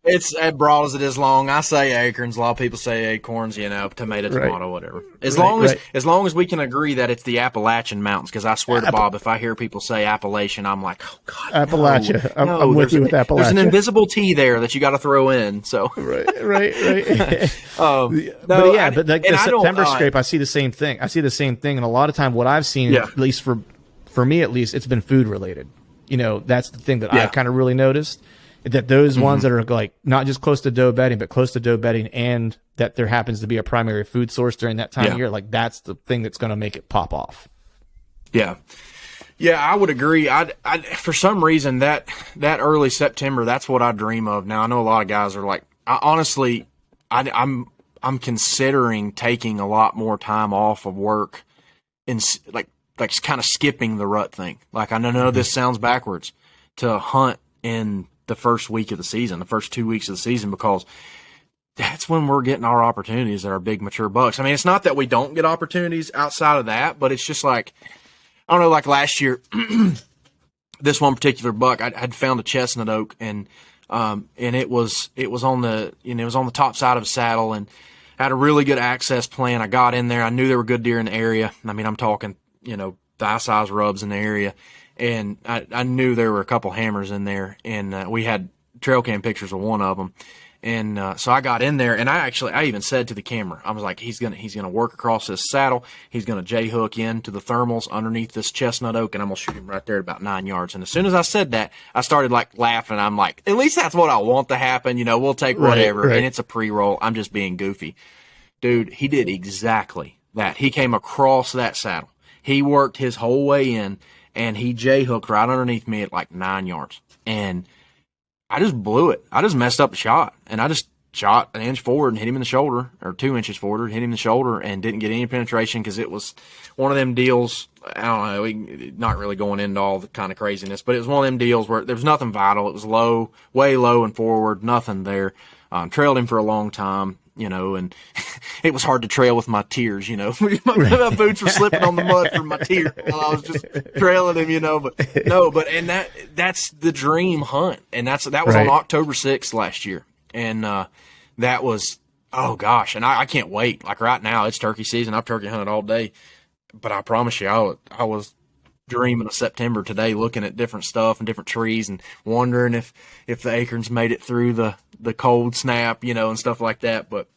It's as broad as it is long. I say acorns. A lot of people say acorns, tomato, whatever. As long as we can agree that it's the Appalachian Mountains, because I swear to Bob, if I hear people say Appalachian, I'm like, oh God, Appalachia. No, I'm with you with Appalachia. There's an invisible T there that you got to throw in. So right. But like the September scrape, I see the same thing. And a lot of time, what I've seen, at least for me, at least, it's been food related. That's the thing that I've kind of really noticed. That those ones that are like not just close to doe bedding, but close to doe bedding, and that there happens to be a primary food source during that time of year, like that's the thing that's going to make it pop off. Yeah, I would agree. I for some reason that early September, that's what I dream of. Now I know a lot of guys are like, I'm considering taking a lot more time off of work and like kind of skipping the rut thing. Like I know this sounds backwards, to hunt in the first week of the season, the first 2 weeks of the season, because that's when we're getting our opportunities that are big mature bucks. I mean, it's not that we don't get opportunities outside of that, but it's just like, I don't know, like last year, this one particular buck, I'd found a chestnut oak, and it was on the top side of a saddle, and I had a really good access plan. I got in there. I knew there were good deer in the area. I mean, I'm talking, thigh size rubs in the area. And I knew there were a couple hammers in there, and we had trail cam pictures of one of them. And so I got in there, and I even said to the camera, I was like, he's gonna work across this saddle. He's gonna J-hook into the thermals underneath this chestnut oak, and I'm gonna shoot him right there at about 9 yards. And as soon as I said that, I started like laughing. I'm like, at least that's what I want to happen. We'll take whatever. Right. And it's a pre-roll. I'm just being goofy. Dude, he did exactly that. He came across that saddle. He worked his whole way in, and he J-hooked right underneath me at like 9 yards. And I just blew it. I just messed up the shot. And I just shot an inch forward and hit him in the shoulder, or 2 inches forward, hit him in the shoulder, and didn't get any penetration because it was one of them deals. I don't know, not really going into all the kind of craziness, but it was one of them deals where there was nothing vital. It was low, way low and forward, nothing there. Trailed him for a long time. and it was hard to trail with my tears, my boots were slipping on the mud from my tears while I was just trailing him, and that's the dream hunt. And that was on October 6th last year. And, that was, oh gosh. And I can't wait. Like right now it's turkey season. I've turkey hunted all day, but I promise you, I was dreaming of September today, looking at different stuff and different trees and wondering if the acorns made it through the cold snap, and stuff like that. But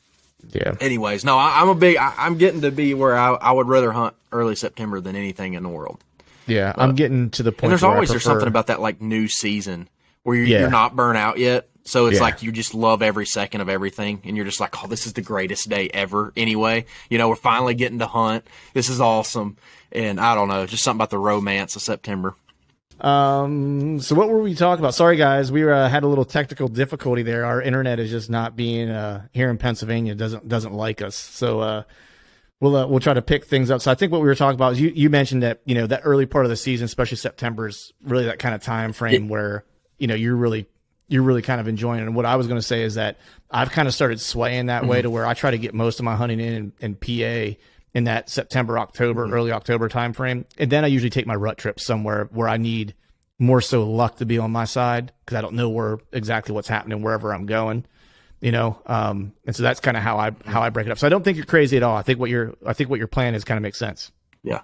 yeah, anyways, no, I'm getting to be where I would rather hunt early September than anything in the world. Yeah. But I'm getting to the point. And there's something about that like new season where you're not burnt out yet. So it's like you just love every second of everything, and you're just like, oh, this is the greatest day ever anyway. We're finally getting to hunt. This is awesome. And I don't know, just something about the romance of September. So what were we talking about? Sorry, guys. We had a little technical difficulty there. Our internet is just not being here in Pennsylvania. Doesn't like us. So we'll try to pick things up. So I think what we were talking about is you mentioned that, that early part of the season, especially September, is really that kind of time frame where, you're really kind of enjoying it. And what I was going to say is that I've kind of started swaying that way to where I try to get most of my hunting in PA in that September, October, early October time frame. And then I usually take my rut trips somewhere where I need more so luck to be on my side because I don't know exactly what's happening wherever I'm going, and so that's kind of how I break it up. So I don't think you're crazy at all. I think what your plan is kind of makes sense. Yeah.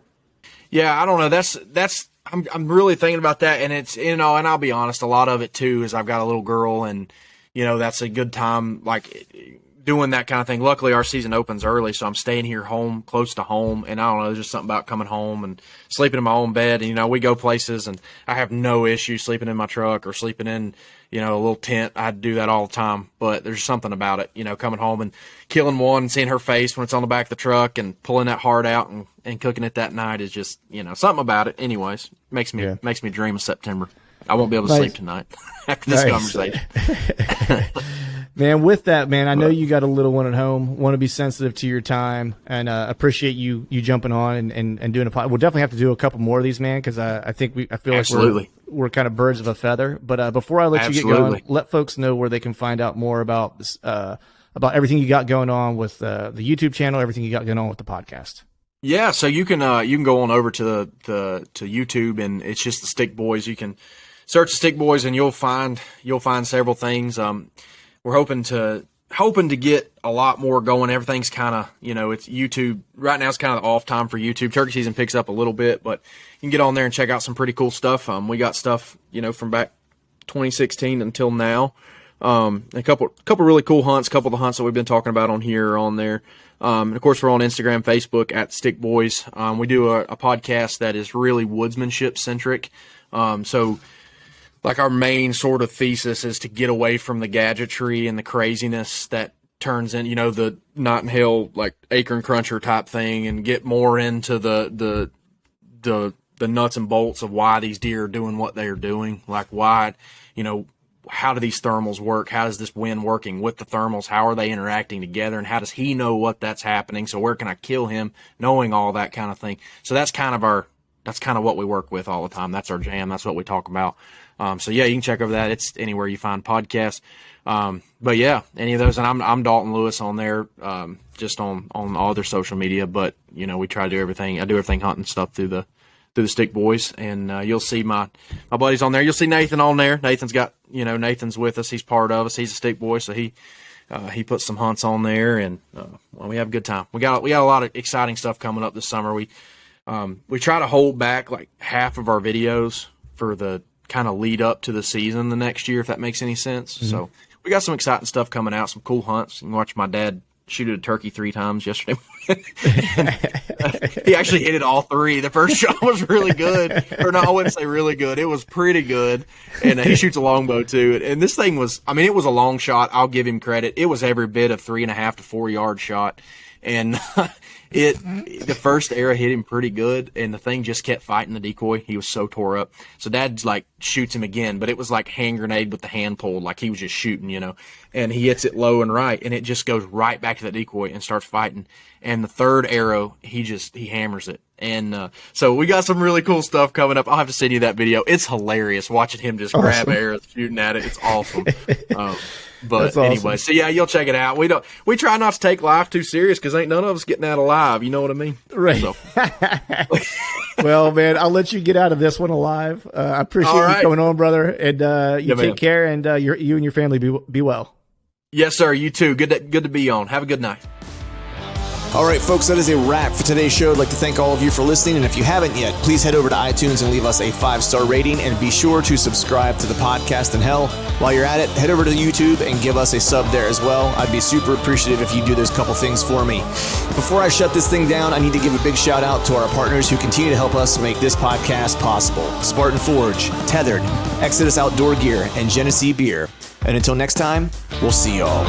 Yeah. I don't know. That's, I'm really thinking about that, and it's, and I'll be honest, a lot of it too is I've got a little girl, and that's a good time, like doing that kind of thing. Luckily, our season opens early, so I'm staying here close to home, and I don't know, there's just something about coming home and sleeping in my own bed, and we go places, and I have no issue sleeping in my truck or sleeping in, a little tent. I do that all the time, but there's something about it, coming home and killing one and seeing her face when it's on the back of the truck and pulling that heart out and cooking it that night is just, something about it. Anyways, makes me dream of September. I won't be able to sleep tonight after this conversation. Man, with that, man, I know you got a little one at home. Want to be sensitive to your time, and appreciate you jumping on and doing a pod. We'll definitely have to do a couple more of these, man, because I feel like we're kind of birds of a feather. But before I let you get going, let folks know where they can find out more about this, about everything you got going on with the YouTube channel, everything you got going on with the podcast. Yeah, so you can go on over to to YouTube, and it's just the Stick Boys. You can search the Stick Boys, and you'll find several things. We're hoping to get a lot more going. Everything's kind of, it's YouTube right now. It's kind of the off time for YouTube. Turkey season picks up a little bit, but you can get on there and check out some pretty cool stuff. We got stuff, from back 2016 until now. A couple really cool hunts. A couple of the hunts that we've been talking about on here are on there. And of course, we're on Instagram, Facebook at Stick Boys. We do a podcast that is really woodsman-ship centric. So like our main sort of thesis is to get away from the gadgetry and the craziness that turns in, the Night and Hail, like acorn cruncher type thing, and get more into the nuts and bolts of why these deer are doing what they are doing. Like why, how do these thermals work? How does this wind working with the thermals? How are they interacting together? And how does he know what that's happening? So where can I kill him? Knowing all that kind of thing. So that's kind of what we work with all the time. That's our jam. That's what we talk about. So yeah, you can check over that. It's anywhere you find podcasts. But yeah, any of those, and I'm Dalton Lewis on there, just on all their social media. But we try to do everything. I do everything hunting stuff through the Stick Boys, and you'll see my buddies on there. You'll see Nathan on there. Nathan's with us. He's part of us. He's a Stick Boy, so he puts some hunts on there, and we have a good time. We got a lot of exciting stuff coming up this summer. We try to hold back like half of our videos for the kind of lead up to the season the next year, if that makes any sense. Mm-hmm. So we got some exciting stuff coming out, some cool hunts. You can watch my dad shoot at a turkey 3 times yesterday. He actually hit it all 3. The first shot was really good. Or no, I wouldn't say really good. It was pretty good. And he shoots a longbow too. And this thing was, it was a long shot. I'll give him credit. It was every bit of 3.5 to 4 yard shot. And the first arrow hit him pretty good, and the thing just kept fighting the decoy. He was so tore up. So Dad like shoots him again, but it was like hand grenade with the hand pulled, like he was just shooting, and he hits it low and right, and it just goes right back to the decoy and starts fighting. And the third arrow, he hammers it, And so we got some really cool stuff coming up. I'll have to send you that video. It's hilarious watching him just grab arrows, shooting at it. It's awesome. But anyway, so yeah, you'll check it out. We try not to take life too serious because ain't none of us getting out alive. You know what I mean? Right. So. Well, man, I'll let you get out of this one alive. I appreciate you coming on, brother. And you take care, and you and your family be well. Yes, sir. You too. Good to be on. Have a good night. All right, folks, that is a wrap for today's show. I'd like to thank all of you for listening. And if you haven't yet, please head over to iTunes and leave us a 5-star rating. And be sure to subscribe to the podcast. And hell, while you're at it, head over to YouTube and give us a sub there as well. I'd be super appreciative if you do those couple things for me. Before I shut this thing down, I need to give a big shout out to our partners who continue to help us make this podcast possible. Spartan Forge, Tethered, Exodus Outdoor Gear, and Genesee Beer. And until next time, we'll see y'all.